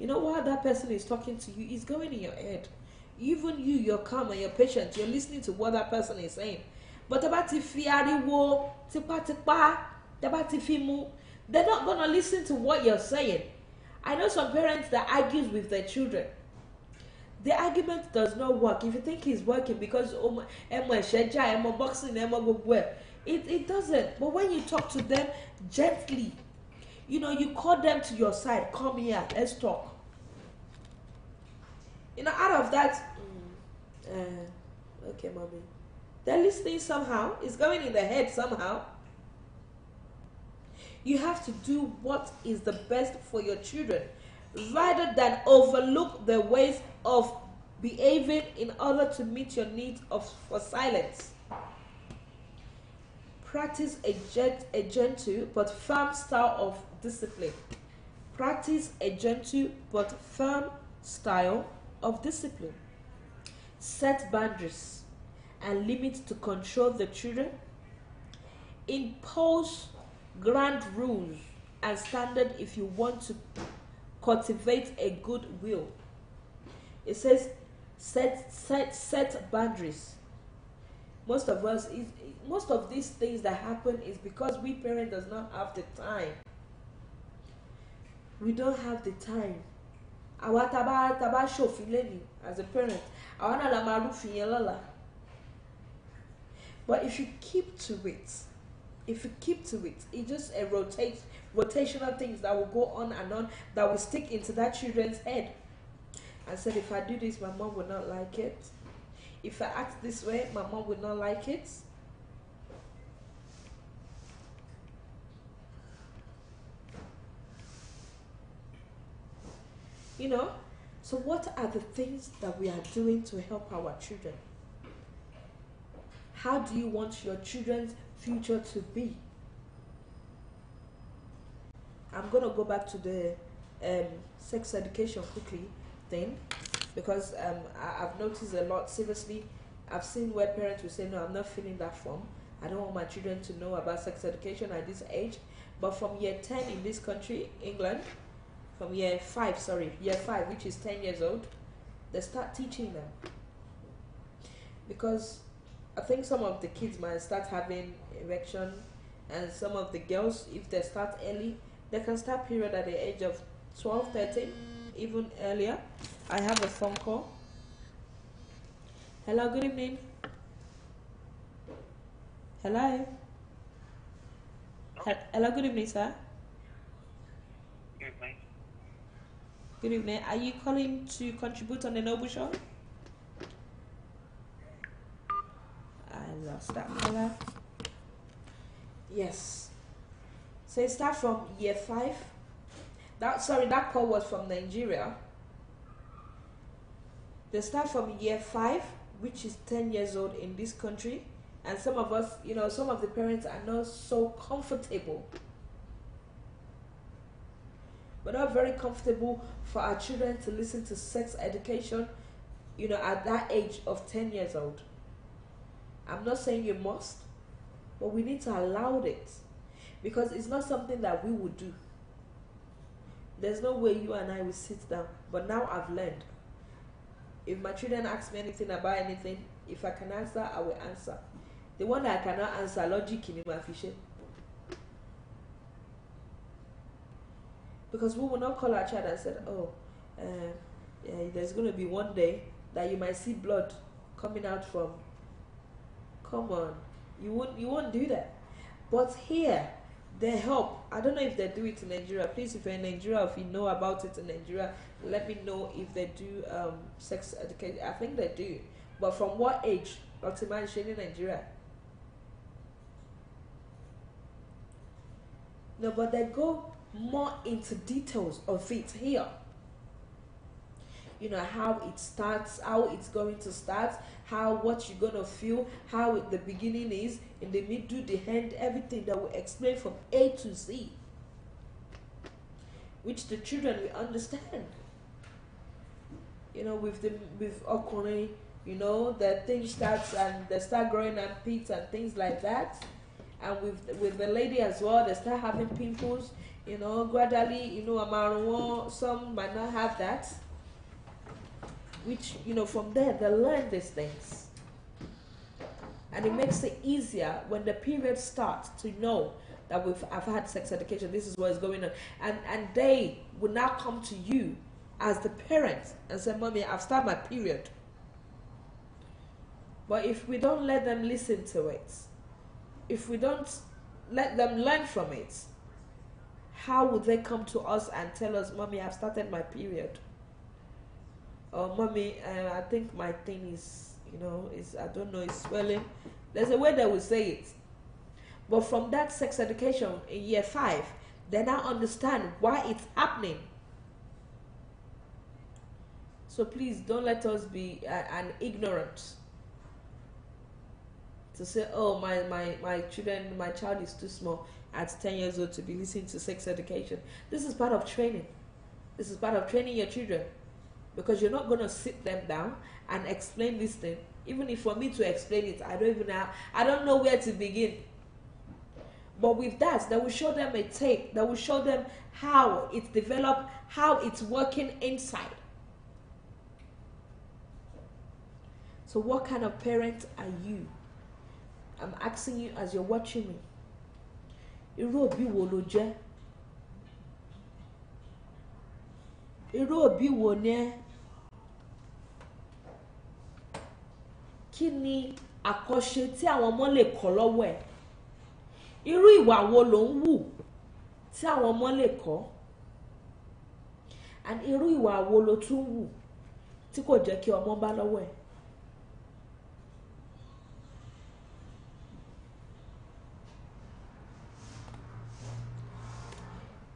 know what that person is talking to you is going in your head. Even you're calm and you're patient, you're listening to what that person is saying. But about wo tipa they're not gonna listen to what you're saying. I know some parents that argues with their children. The argument does not work. If you think it's working because boxing, it doesn't. But when you talk to them gently, you call them to your side. Come here, let's talk. Out of that, okay, mommy. They're listening somehow. It's going in their head somehow. You have to do what is the best for your children rather than overlook the ways of behaving in order to meet your needs for silence. Practice a gentle but firm style of discipline. Practice a gentle but firm style of discipline. Set boundaries and limits to control the children. Impose grand rules and standards if you want to cultivate a good will. It says set boundaries. Most of these things that happen is because we parents does not have the time. We don't have the time. Àwa taba ṣòfin lẹ́ni as a parent, àwa náà la máa rúfin yẹn lọ́la. But if you keep to it, it's just a rotational things that will go on and on, that will stick into that children's head. I said, if I do this, my mom will not like it. If I act this way, my mom will not like it. You know, so what are the things that we are doing to help our children? How do you want your children's future to be? I'm going to go back to the sex education quickly thing, because I've noticed a lot. Seriously, I've seen where parents will say, no, I'm not filling that form. I don't want my children to know about sex education at this age. But from year 10 in this country, England, from year 5, which is 10 years old, they start teaching them. Because I think some of the kids might start having erection, and some of the girls, if they start early, they can start period at the age of 12, 13, even earlier. I have a phone call. Hello, good evening. Hello. Hello, good evening, sir. Good evening. Good evening. Are you calling to contribute on the Noble Show? I lost that caller. Yes. So it starts from year 5. That call was from Nigeria. They start from year 5, which is 10 years old in this country. And some of us, some of the parents are not so comfortable. We're not very comfortable for our children to listen to sex education, at that age of 10 years old. I'm not saying you must, but we need to allow it, because it's not something that we would do. There's no way you and I will sit down. But now I've learned. If my children ask me anything about anything, if I can answer, I will answer. The one that I cannot answer, logic in my fish. Because we will not call our child and say, there's going to be one day that you might see blood coming out from. Come on, you won't do that. But here, they help. I don't know if they do it in Nigeria. Please, if you're in Nigeria, if you know about it in Nigeria, let me know if they do sex education. I think they do. But from what age? Optimization in Nigeria. No, but they go more into details of it here. How it starts, how it's going to start, what you're going to feel, how the beginning is, in the middle, the end, everything that will explain from A to Z, which the children will understand. With Okone, the thing starts and they start growing armpits and things like that. And with the lady as well, they start having pimples, gradually, some might not have that. Which, from there, they learn these things. And it makes it easier when the period starts to know that I've had sex education, this is what is going on. And they will now come to you as the parents and say, Mommy, I've started my period. But if we don't let them listen to it, if we don't let them learn from it, how would they come to us and tell us, Mommy, I've started my period? Or, Mommy, I think my thing is, I don't know, it's swelling. There's a way they will say it. But from that sex education in year 5, they now understand why it's happening. So please, don't let us be an ignorant. to say, oh, my child is too small at 10 years old to be listening to sex education. This is part of training. This is part of training your children, because you're not going to sit them down and explain this thing. Even if for me to explain it, I don't know where to begin. But with that will show them a tape that will show them how it's developed, how it's working inside. So what kind of parent are you? I'm asking you as you're watching me. Irú òbí wo ló jẹ́? Irú òbí wo ni ẹ́? Kí ni àkọ́ṣe tí àwọn ọmọ lè kọ́ lọ́wọ́ ẹ̀? Irú ìwà wo ló ń wù tí àwọn ọmọ lè kọ́? And irú ìwà wo ló tún wù tí kò jẹ́ kí ọmọ bá lọ́wọ́ ẹ̀?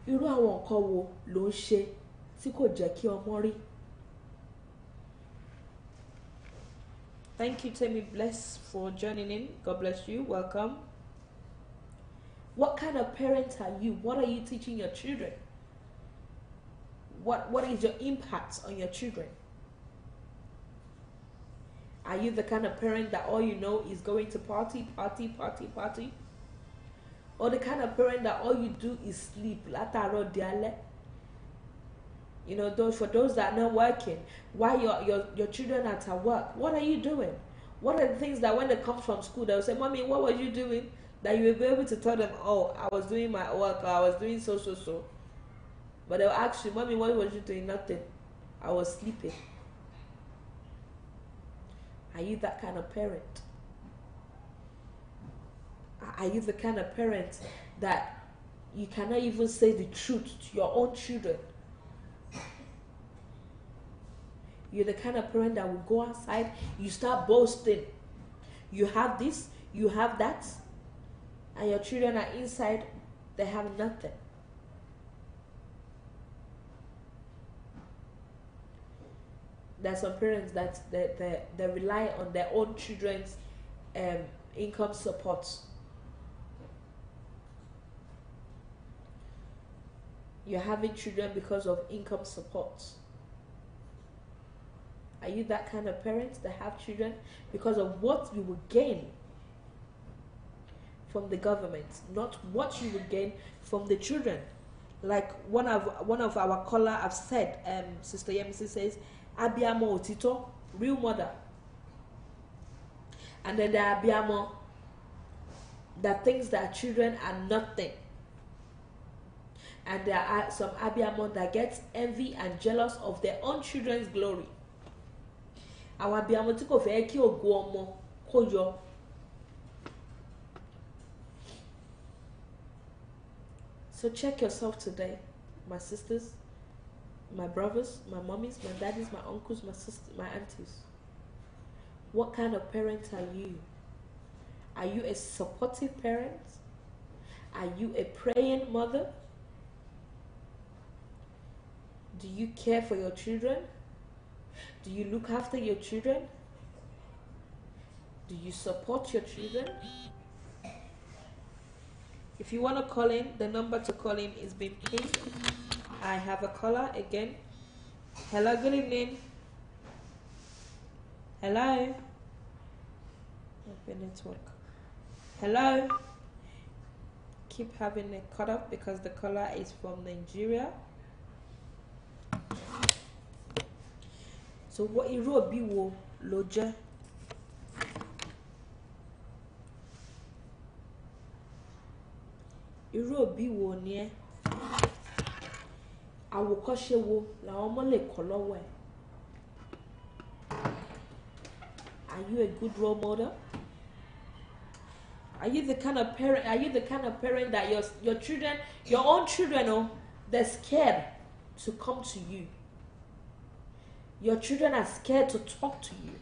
Irú àwọn nǹkan wo ló ń ṣe tí kò jẹ́ kí ọmọ rí? Thank you, Temi Bless, for joining in. God bless you. Welcome. What kind of parent are you? What are you teaching your children? What is your impact on your children? Are you the kind of parent that all you know is going to party? Or the kind of parent that all you do is sleep? You know, for those that are not working, while your children are at work, what are you doing? What are the things that when they come from school, they'll say, Mommy, what were you doing? That you will be able to tell them, oh, I was doing my work, or I was doing so. But they'll ask you, Mommy, what was you doing? Nothing. I was sleeping. Are you that kind of parent? Are you the kind of parent that you cannot even say the truth to your own children? You're the kind of parent that will go outside, you start boasting. You have this, you have that, and your children are inside, they have nothing. There's some parents that they rely on their own children's income support. You're having children because of income support. Are you that kind of parent that have children because of what you will gain from the government, not what you will gain from the children? Like one of our caller have said, Sister Yemisi says, Abiamo Otito, real mother. And then there are Abiamo that thinks that children are nothing. And there are some Abiamo that gets envy and jealous of their own children's glory. Our Abiamo tí kò fẹ́ kí ògo ọmọ kó yọ. So check yourself today, my sisters, my brothers, my mommies, my daddies, my uncles, my sisters, my aunties. What kind of parent are you? Are you a supportive parent? Are you a praying mother? Do you care for your children? Do you look after your children? Do you support your children? If you want to call in, the number to call in is being pinned. I have a caller again. Hello, good evening. Hello. Open network. Hello. Keep having a cut off because the caller is from Nigeria. So what irú òbí wo ló jẹ́? Irú òbí wo ni ẹ́? Àwòkọ́ṣe wo làwọn ọmọ lè kọ́ lọ́wọ́ ẹ̀? Are you a good role model? Are you the kind of parent that your children, your own children, they're scared to come to you? Your children are scared to talk to you.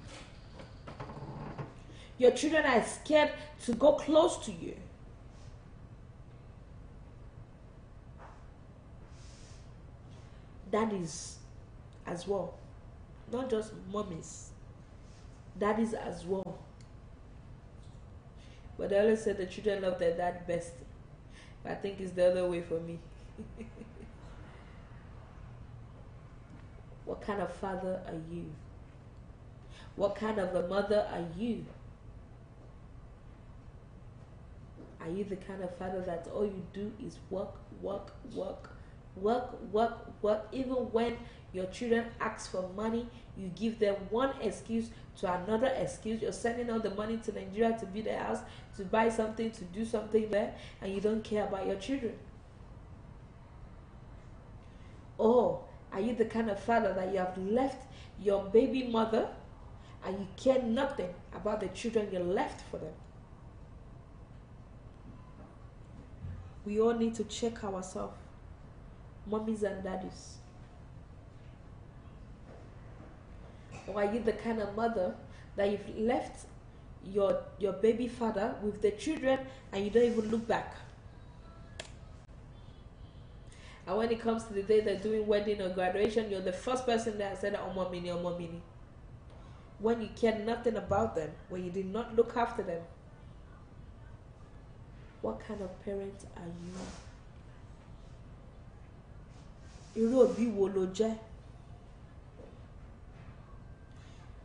Your children are scared to go close to you. Daddies as well. Not just mommies. Daddies as well. But they always say the children love their dad best. But I think it's the other way for me. What kind of father are you? What kind of a mother are you? Are you the kind of father that all you do is work, work, work, work, work, work? Even when your children ask for money, you give them one excuse to another excuse. You're sending all the money to Nigeria to build a house, to buy something, to do something there, and you don't care about your children. Or are you the kind of father that you have left your baby mother and you care nothing about the children you left for them? We all need to check ourselves, mommies and daddies. Or are you the kind of mother that you've left your baby father with the children and you don't even look back? And when it comes to the day they're doing wedding or graduation, you're the first person that said, "Omo mini, omo mini." When you cared nothing about them, when you did not look after them. What kind of parent are you? Irú òbí wo lo jẹ́?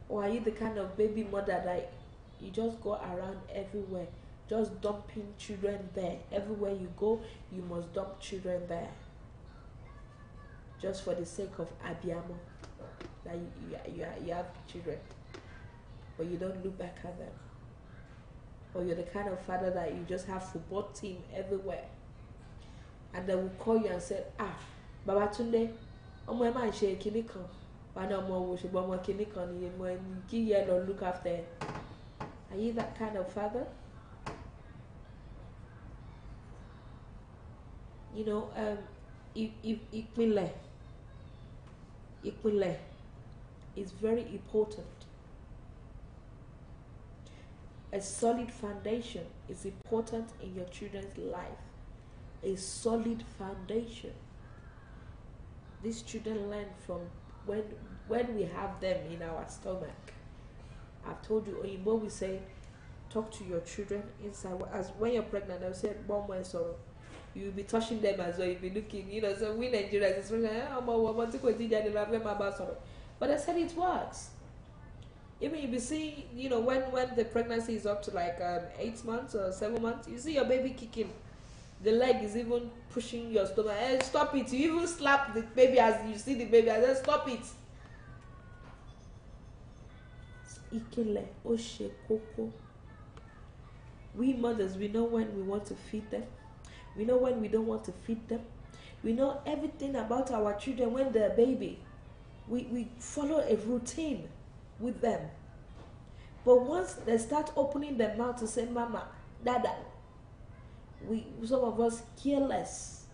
Or are you the kind of baby mother that you just go around everywhere, just dumping children there? Everywhere you go, you must dump children there. Just for the sake of Abiamo, that you have children, but you don't look back at them. Or you're the kind of father that you just have football team everywhere, and they will call you and say, "Ah, Babatunde, omo e ma nse kini kan, wa na omo wo ṣùgbọ́n omo kini kan ni mo ki ye lo look after." Are you that kind of father? You know, ìpìlẹ̀ is very important. A solid foundation is important in your children's life. A solid foundation. These children learn from when we have them in our stomach. I've told you, Oyinbo we say, talk to your children inside. As when you're pregnant, they'll say, "Bomb my sorrow." You'll be touching them as well. You'll be looking, so we Nigerians, especially, but I said it works. Even you'll be seeing, when the pregnancy is up to like 8 months or 7 months, you see your baby kicking. The leg is even pushing your stomach. Hey, stop it. You even slap the baby as you see the baby. I said, "Stop it." We mothers, we know when we want to feed them. We know when we don't want to feed them. We know everything about our children when they're a baby. We follow a routine with them. But once they start opening their mouth to say, "Mama, Dada," some of us careless.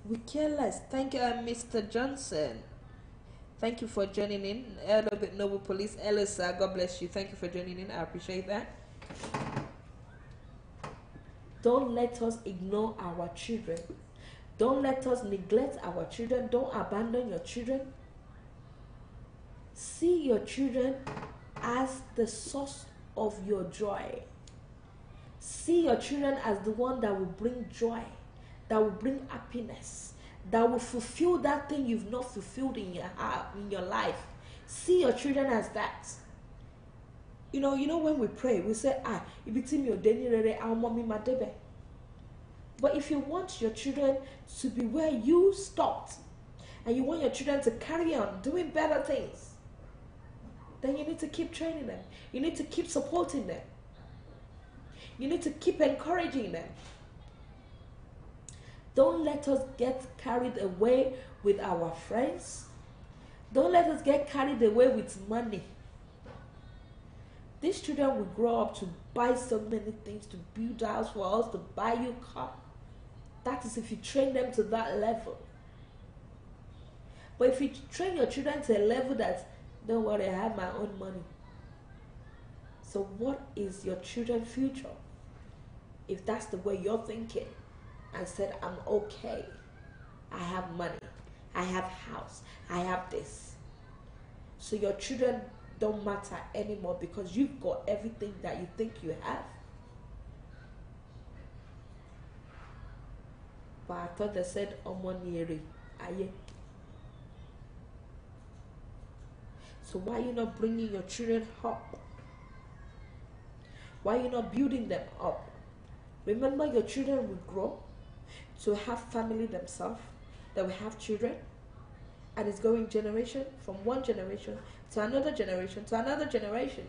We careless. Thank you, Mr. Johnson. Thank you for joining in. Hello, Noble Police. Elisa, God bless you. Thank you for joining in. I appreciate that. Don't let us ignore our children. Don't let us neglect our children. Don't abandon your children. See your children as the source of your joy. See your children as the one that will bring joy, that will bring happiness, that will fulfill that thing you've not fulfilled in your heart, in your life. See your children as that. You know when we pray, we say, but if you want your children to be where you stopped, and you want your children to carry on doing better things, then you need to keep training them. You need to keep supporting them. You need to keep encouraging them. Don't let us get carried away with our friends. Don't let us get carried away with money. These children will grow up to buy so many things, to build a house for us, to buy you a car. That is if you train them to that level. But if you train your children to a level that, "Don't worry, I have my own money." So what is your children's future? If that's the way you're thinking, and said, "I'm okay, I have money, I have house, I have this." So your children don't matter anymore because you've got everything that you think you have. But I thought they said Omoniri Aye. So why are you not bringing your children up? Why are you not building them up? Remember, your children will grow to have family themselves, that will have children, and it's going generation from one generation to another generation to another generation.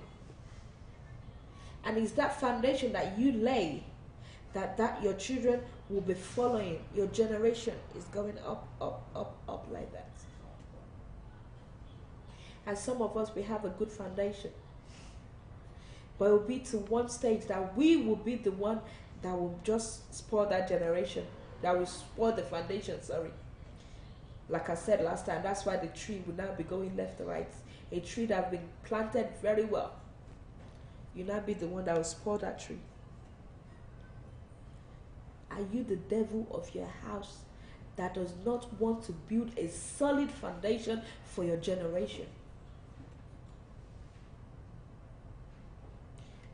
And it's that foundation that you lay that your children will be following. Your generation is going up, up, up, up like that. And some of us, we have a good foundation. But it will be to one stage that we will be the one that will just spoil that generation. That will spoil the foundation, sorry. Like I said last time, that's why the tree will now be going left to right. A tree that has been planted very well. You now be the one that will spoil that tree. Are you the devil of your house that does not want to build a solid foundation for your generation?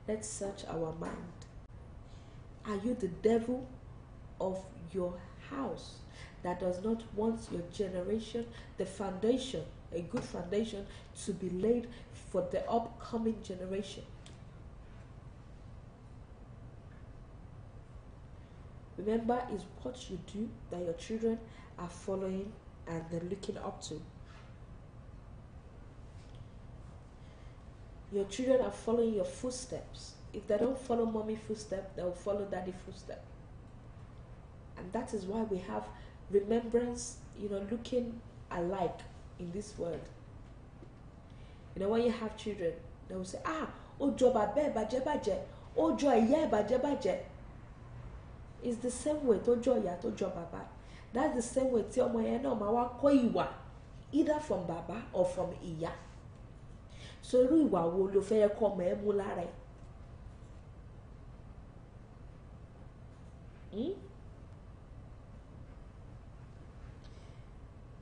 Let's search our mind. Are you the devil of your house that does not want your generation, the foundation, a good foundation, to be laid for the upcoming generation? Remember, it's what you do that your children are following and they're looking up to. Your children are following your footsteps. If they don't follow mommy footsteps, they will follow daddy footsteps. And that is why we have remembrance, looking alike in this world. When you have children, they will say, ojo babe baje baje, ojo iye baje baje. It's the same way tojo ya tojo baba. That's the same way tí ọmọ yẹn náà máa wá kọ́ ìwà, either from baba or from ìyá. So irú ìwà wo ló fẹ́ kọ́ ọmọ ẹ mú lára ẹ?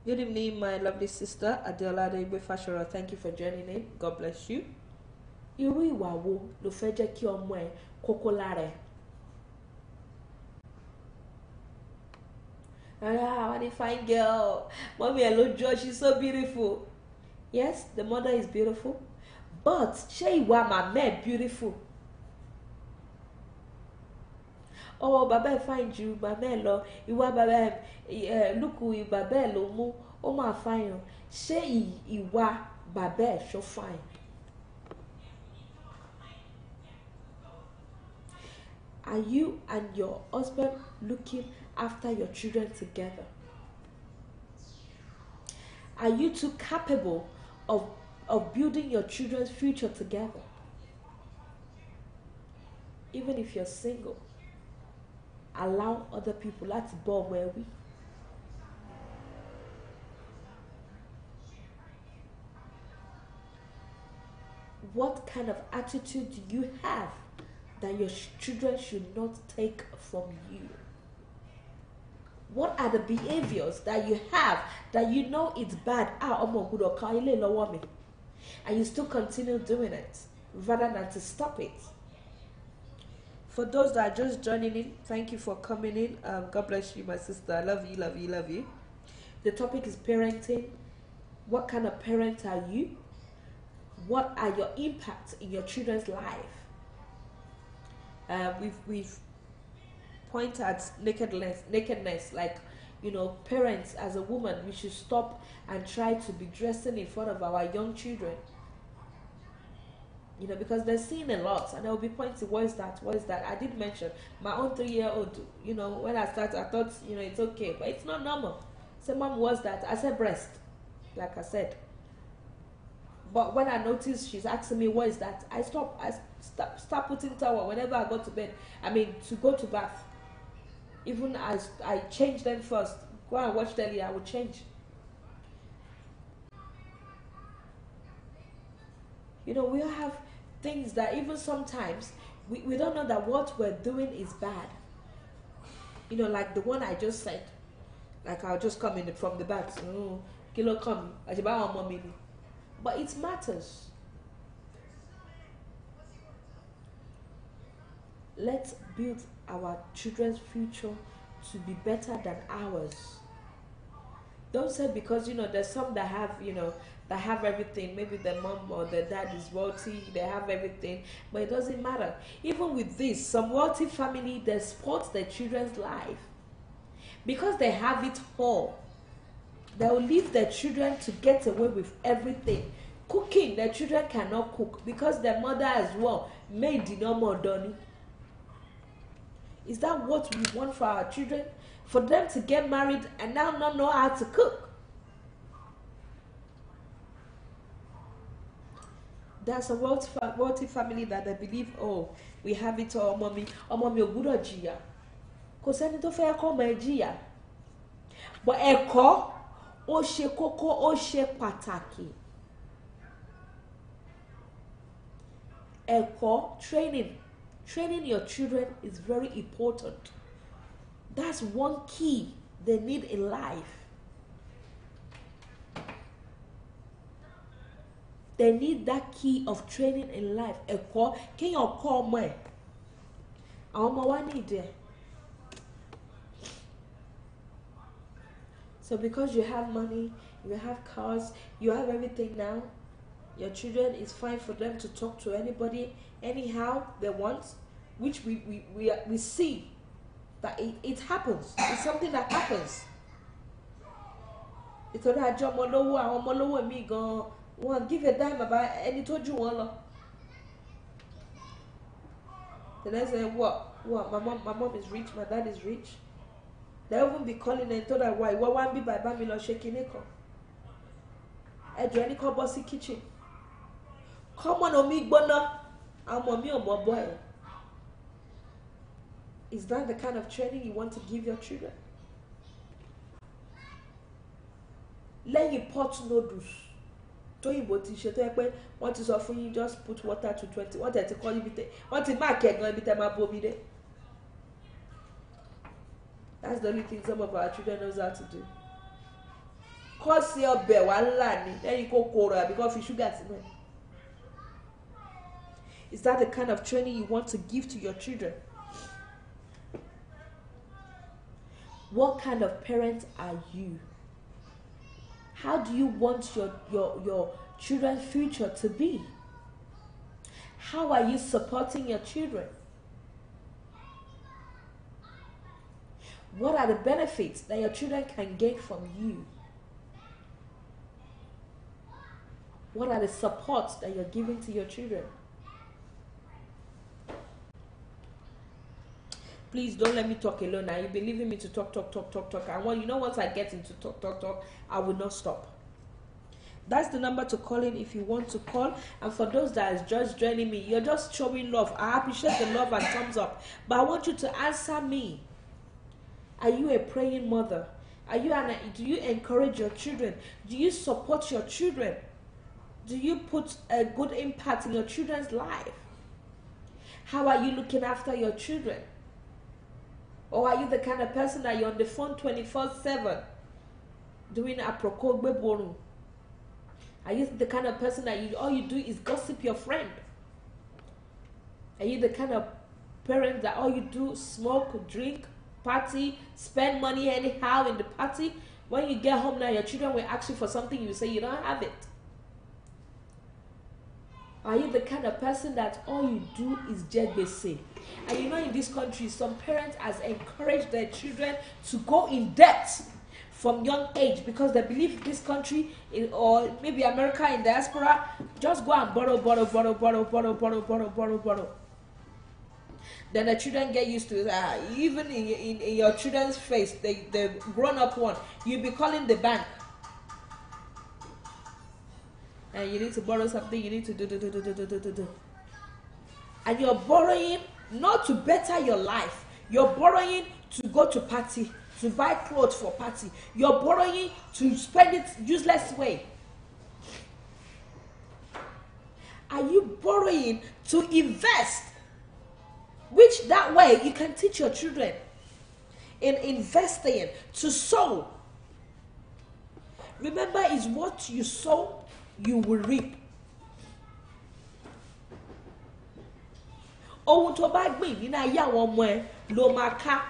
Good evening, my lovely sister Adeola Adegbe Fashora. Thank you for joining in. God bless you. Irú ìwà wo ló fẹ́ jẹ́ kí ọmọ ẹ kókó lára ẹ? What a fine girl. Mommy, I love Joy. She's so beautiful. Yes, the mother is beautiful. But ṣé ìwà màmá ẹ beautiful? Oh, bàbá ẹ fine ju màmá ẹ lọ. Ìwà bàbá ẹ lùkù bàbá ẹ ló mú. Ó máa fine o. Ṣé ìwà bàbá ẹ ṣó fine? Are you and your husband looking after your children together? Are you two capable of building your children's future together? Even if you're single, allow other people. That's ball where we. What kind of attitude do you have that your children should not take from you? What are the behaviors that you have that you know it's bad? And you still continue doing it rather than to stop it. For those that are just joining in, thank you for coming in. God bless you, my sister. I love you, love you, love you. The topic is parenting. What kind of parent are you? What are your impacts in your children's life? We've point at nakedness, like, parents, as a woman, we should stop and try to be dressing in front of our young children, because they're seeing a lot, and they'll be pointing, what is that, I did mention my own 3-year-old. When I started, I thought, it's okay, but it's not normal. So, mom, what's that? I said breast, like I said. But when I noticed she's asking me what is that, I stop putting towel whenever I go to bed. To go to bath. Even as I change them first, go and watch telly, I will change. We all have things that even sometimes we don't know that what we're doing is bad. Like the one I just said. Like I'll just come in from the bath. Kilo come. But it matters. let's build our children's future to be better than ours. Don't say because there's some that have that have everything. Maybe the mom or the dad is wealthy, they have everything, but it doesn't matter. Even with this, some wealthy family they support their children's life because they have it all. They will leave their children to get away with everything. Cooking, their children cannot cook because their mother as well made no more done. Is that what we want for our children? For them to get married and now not know how to cook? There's a wealthy family that they believe, oh, we have it all, mommy ogudo jìyà. Kò sẹ́ni tó fẹ́ kọ́ ọmọ ẹ̀ jìyà. But ẹ̀kọ́ ó ṣe kókó, ó ṣe pàtàkì. Ẹ̀kọ́, training your children is very important. That's one key they need in life. They need that key of training in life. Ẹ̀kọ́, kéèyàn kọ́ ọmọ ẹ̀. Àwọn ọmọ wa need it. So because you have money, you have cars, you have everything now, your children, it's fine for them to talk to anybody anyhow they want, which we see that it happens. It's something that happens. Ìtọ́jú àjọ ọmọlówó, àwọn ọmọlówó mi gan won't give a damn about any tójú wọn lọ. Then I say, what? My mom is rich, my dad is rich. They won't be calling and told her why. What one be by Bamilo shaking it? Ẹjọ ẹni kọ́ bọ́ sí kitchen. Come on, omi gbóná. Àwọn mi ò mọ boy. Is that the kind of training you want to give your children? Lẹ́yìn pot noodles. Tóyìnbó ti ṣe tó yẹ pé wọ́n ti sọ fún yín just put water to 20. Wọ́n tẹ̀ ti kọ́ ibi tẹ̀. Wọ́n ti máa kẹ̀gàn ibi tẹ̀ máa bomi dé. That's the only thing some of our children knows how to do. Kọ́ sí ọbẹ̀ wàhálà ni lẹ́yìn kó korò àbí kó fi ṣúgà sínú ẹ̀. Is that the kind of training you want to give to your children? What kind of parent are you? How do you want your children's future to be? How are you supporting your children? What are the benefits that your children can gain from you? What are the supports that you're giving to your children? Please don't let me talk alone now. You've been leaving me to talk. And once I get into talk, I will not stop. That's the number to call in if you want to call. And for those that is just joining me, you're just showing love. I appreciate the love and thumbs up. But I want you to answer me. Are you a praying mother? Do you encourage your children? Do you support your children? Do you put a good impact in your children's life? How are you looking after your children? Or are you the kind of person that you're on the phone 24/7 doing aprokogbe boru? Are you the kind of person that all you do is gossip your friend? Are you the kind of parent that all you do smoke, drink, party, spend money anyhow in the party? When you get home now, your children will ask you for something, you say you don't have it. Are you the kind of person that all you do is jegbese? And in this country, some parents has encouraged their children to go in debt from young age because they believe this country or maybe America in diaspora, just go and borrow. Then the children get used to it. Even in your children's face, the grown-up one, you'll be calling the bank. And you need to borrow something, you need to do. And you're borrowing not to better your life. You're borrowing to go to party, to buy clothes for party. You're borrowing to spend it useless way. Are you borrowing to invest? Which that way you can teach your children in investing, to sow. Remember, is what you sow, you will reap. ohun tó bá gbìn nínú ayé àwọn ọmọ ẹ ló máa ká.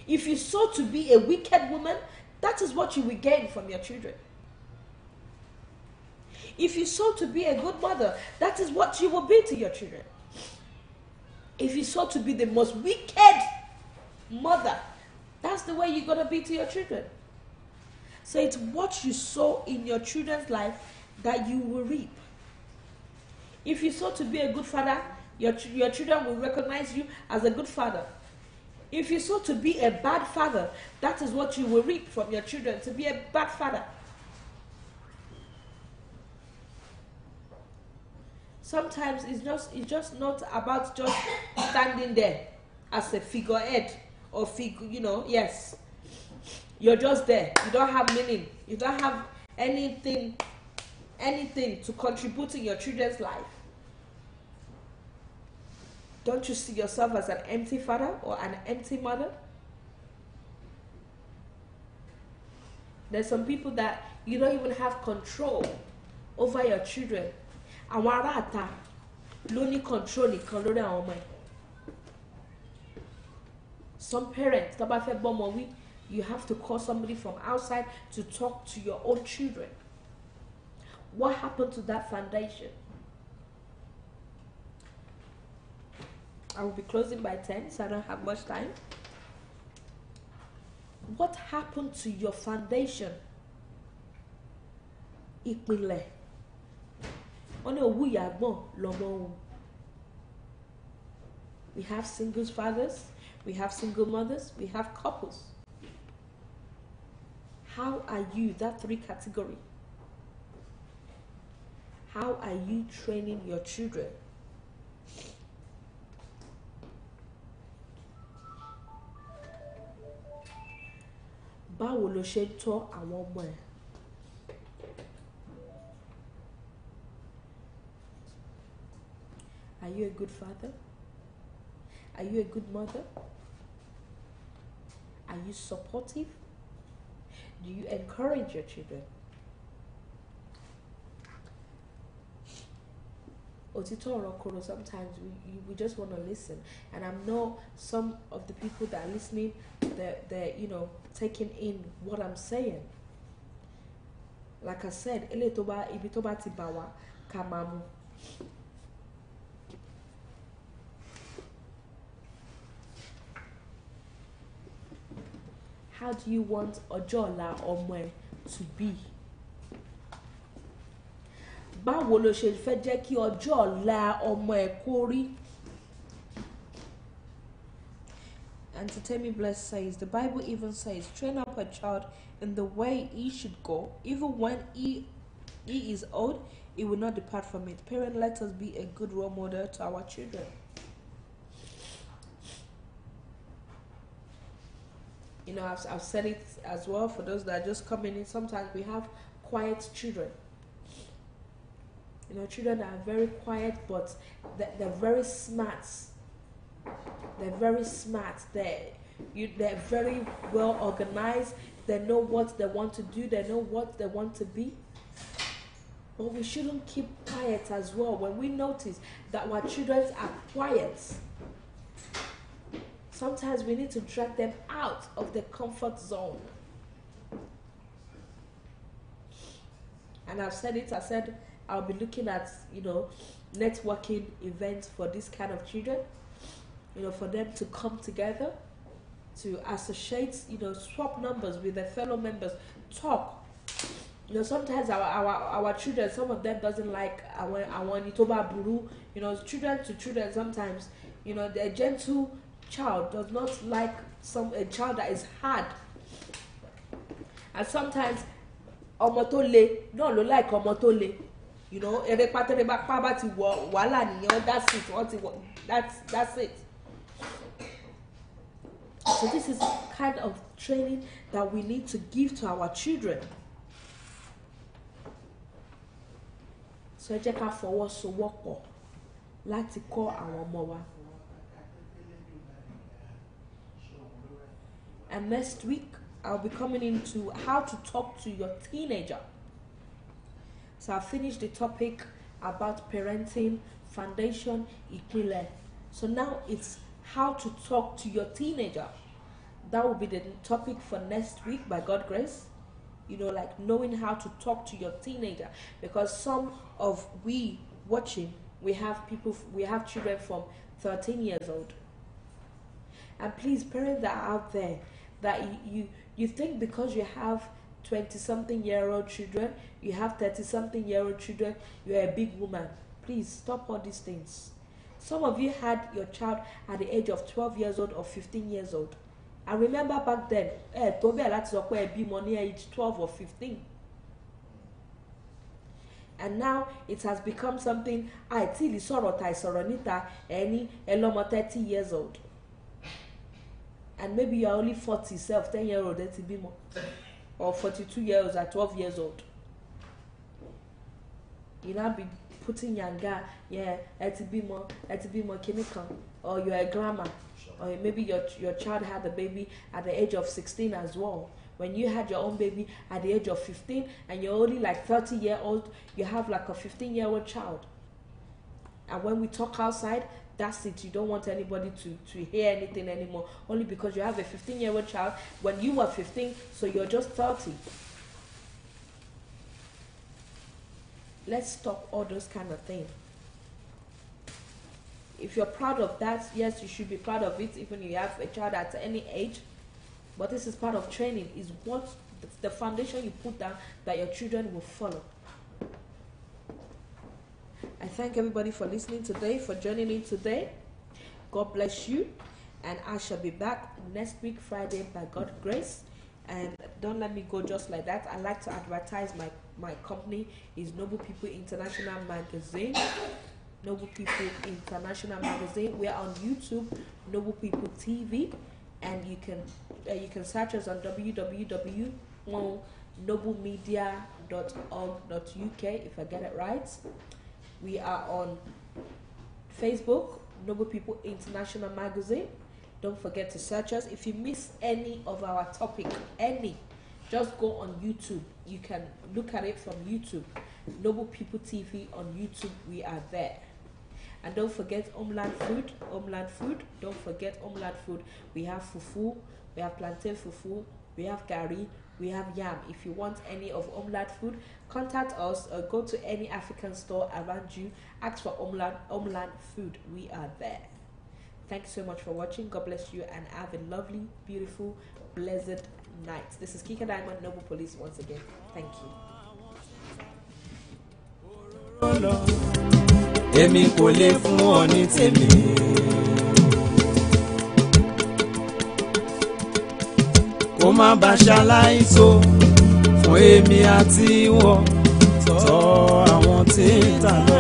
If you sow to be a wicked woman, that is what you will gain from your children. If you sow to be a good mother, that is what you will be to your children. If you sow to be the most wicked mother, that's the way you're going to be to your children. So it's what you sow in your children's life that you will reap. If you sow to be a good father, your children will recognize you as a good father. If you sow to be a bad father, that is what you will reap from your children, to be a bad father. Sometimes it's just not about just standing there as a figurehead or yes. You're just there. You don't have meaning. You don't have anything to contribute in your children's life. Don't you see yourself as an empty father or an empty mother? There's some people that you don't even have control over your children. Àwọn ará àta ló ní control nìkan lórí àwọn ọmọ ẹ̀. Some parents, tó bá fẹ́ bọ́mọ wí, you have to call somebody from outside to talk to your own children. What happened to that foundation? I will be closing by 10, so I don't have much time. What happened to your foundation? Ìpìlẹ̀. Wọ́n ní òwú ìyàgbọ́n lọ́mọ òun. We have single fathers, we have single mothers, we have couples. How are you, that 3 category? How are you training your children? Báwo lo ṣe ń tọ́ àwọn ọmọ ẹ̀? Are you a good father? Are you a good mother? Are you supportive? Do you encourage your children? Òtítọ́ ọ̀rọ̀ koro, sometimes we just want to listen, and I know some of the people that are listening, they're taking in what I'm saying. Like I said, ele tó bá ibi tó bá ti bá wa ká máa mú. How do you want ọjọ́ ọ̀la ọmọ ẹ to be? Báwo lo ṣe fẹ́ jẹ́ kí ọjọ́ ọ̀la ọmọ ẹ kó rí? And Temi Bless says, the Bible even says, train up a child in the way he should go, even when he is old, he will not depart from it. Parents, let us be a good role model to our children. I've said it as well for those that are just coming in. Sometimes we have quiet children. Children that are very quiet, but they're very smart. They're very smart. They're very well organized. They know what they want to do. They know what they want to be. But we shouldn't keep quiet as well. When we notice that our children are quiet, sometimes we need to drag them out of the comfort zone. And I've said it. I said I'll be looking at, networking events for this kind of children. For them to come together, to associate, swap numbers with their fellow members, talk. Sometimes our children, some of them doesn't like our Nitoba Buru. Children to children, sometimes, the gentle child does not like a child that is hard. And sometimes ọmọ tó le náà ló like ọmọ tó le. Eré pátẹ́rẹ́ bá pa bá ti wọ wàhálà nìyẹn, that's it. So this is the kind of training that we need to give to our children. So ẹ jẹ́ ká fọwọ́sowọ́pọ̀ láti kọ́ àwọn ọmọ wa. And next week, I'll be coming into how to talk to your teenager. So I'll finish the topic about parenting foundation, ìpìlẹ̀. So now it's how to talk to your teenager. That will be the topic for next week by God's grace. You know, like knowing how to talk to your teenager, because some of we watching, we have children from 13 years old. And please, parents that are out there, that you think because you have 20-something-year-old children, you have 30-something-year-old children, you're a big woman. Please stop all these things. Some of you had your child at the age of 12 years old or 15 years old. I remember back then, money age 12 or 15. And now it has become something, any 30 years old. And maybe you're only 40 self, 10-year-old, or 42 years at 12 years old. You now be putting younger, or you're a grandma. Or maybe your child had the baby at the age of 16 as well. When you had your own baby at the age of 15 and you're only like 30-year-old, you have like a 15-year-old child. And when we talk outside, that's it. You don't want anybody to hear anything anymore, only because you have a 15-year-old child when you were 15, so you're just 30. Let's stop all those kind of things. If you're proud of that, yes, you should be proud of it, even if you have a child at any age. But this is part of training, is what the foundation you put down that your children will follow. I thank everybody for listening today, for joining in today. God bless you. And I shall be back next week, Friday, by God's grace. And don't let me go just like that. I like to advertise my company is Noble People International Magazine. Noble People International Magazine. We are on YouTube, Noble People TV, and you can search us on www.noblemedia.org.uk if I get it right. We are on Facebook, Noble People International Magazine. Don't forget to search us. If you miss any of our topic, just go on YouTube. You can look at it from YouTube. Noble People TV on YouTube. We are there. And don't forget Homeland Food. Don't forget Homeland Food. We have fufu, we have plantain fufu, we have gari, we have yam. If you want any of Homeland Food, contact us or go to any African store around you. Ask for Homeland Food. We are there. Thanks so much for watching. God bless you and have a lovely, beautiful, blessed night. This is Kika Diamond, Noble Police once again. Thank you. Èmi kò lè fún ọ ní tèmi. Kó má bá ṣaláìsó fún èmi àti ìwọ tọ́ àwọn tí ń tà lọ.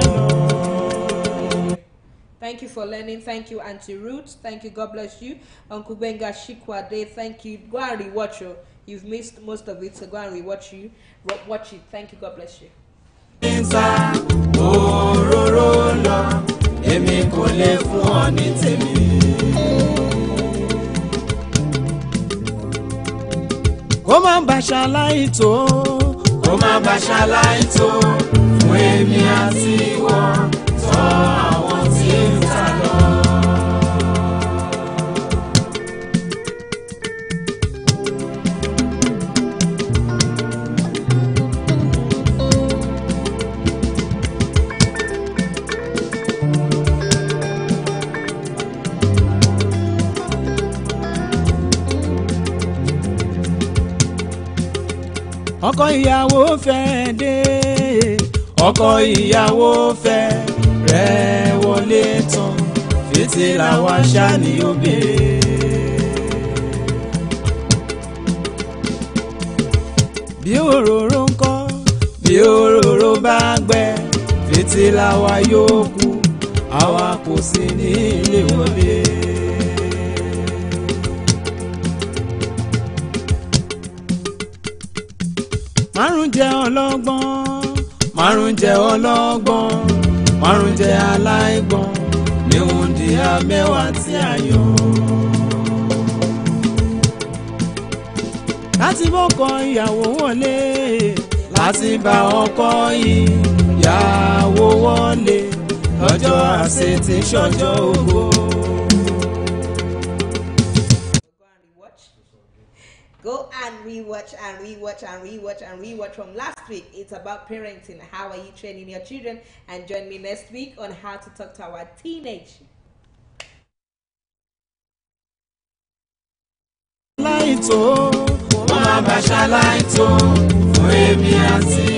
Thank you for learning. Thank you, Auntie Ruth. Thank you. God bless you. Uncle Benga Shikwade. Thank you. Go and rewatch it. You've missed most of it, so go and rewatch it. Watch it. Thank you. God bless you. Òróró lọ, èmi kò lè fún ọ ní tèmi. Kó má bá ṣaláìtó, fún èmi àti ìwọ tọ́ àwọn tí ń tà lọ. Ọkọ ìyàwó fẹ́ dé, ọkọ ìyàwó fẹ́ rẹ̀ wọlé tán, fìtílà wa ṣá ni ó béèrè. Bí òróró ńkọ́, bí òróró bá gbẹ, fìtílà wa yóò kú, àwa kò sí ní ilé wọlé. Márùn jẹ́ ọlọ́gbọ́n, márùn jẹ́ aláìgbọ́n, ní òǹdí àmẹ́wàá tí a yàn. Láti bọ́kọ ìyàwó wọlé, láti bá ọkọ ìyàwó wọlé, ọjọ́ àṣetì ṣọjọ́ ògo. Go and rewatch and rewatch and rewatch and rewatch from last week. It's about parenting. How are you training your children? And join me next week on how to talk to our teenage. Láìtó, mo máa bá ṣaláìtó fún èmi àti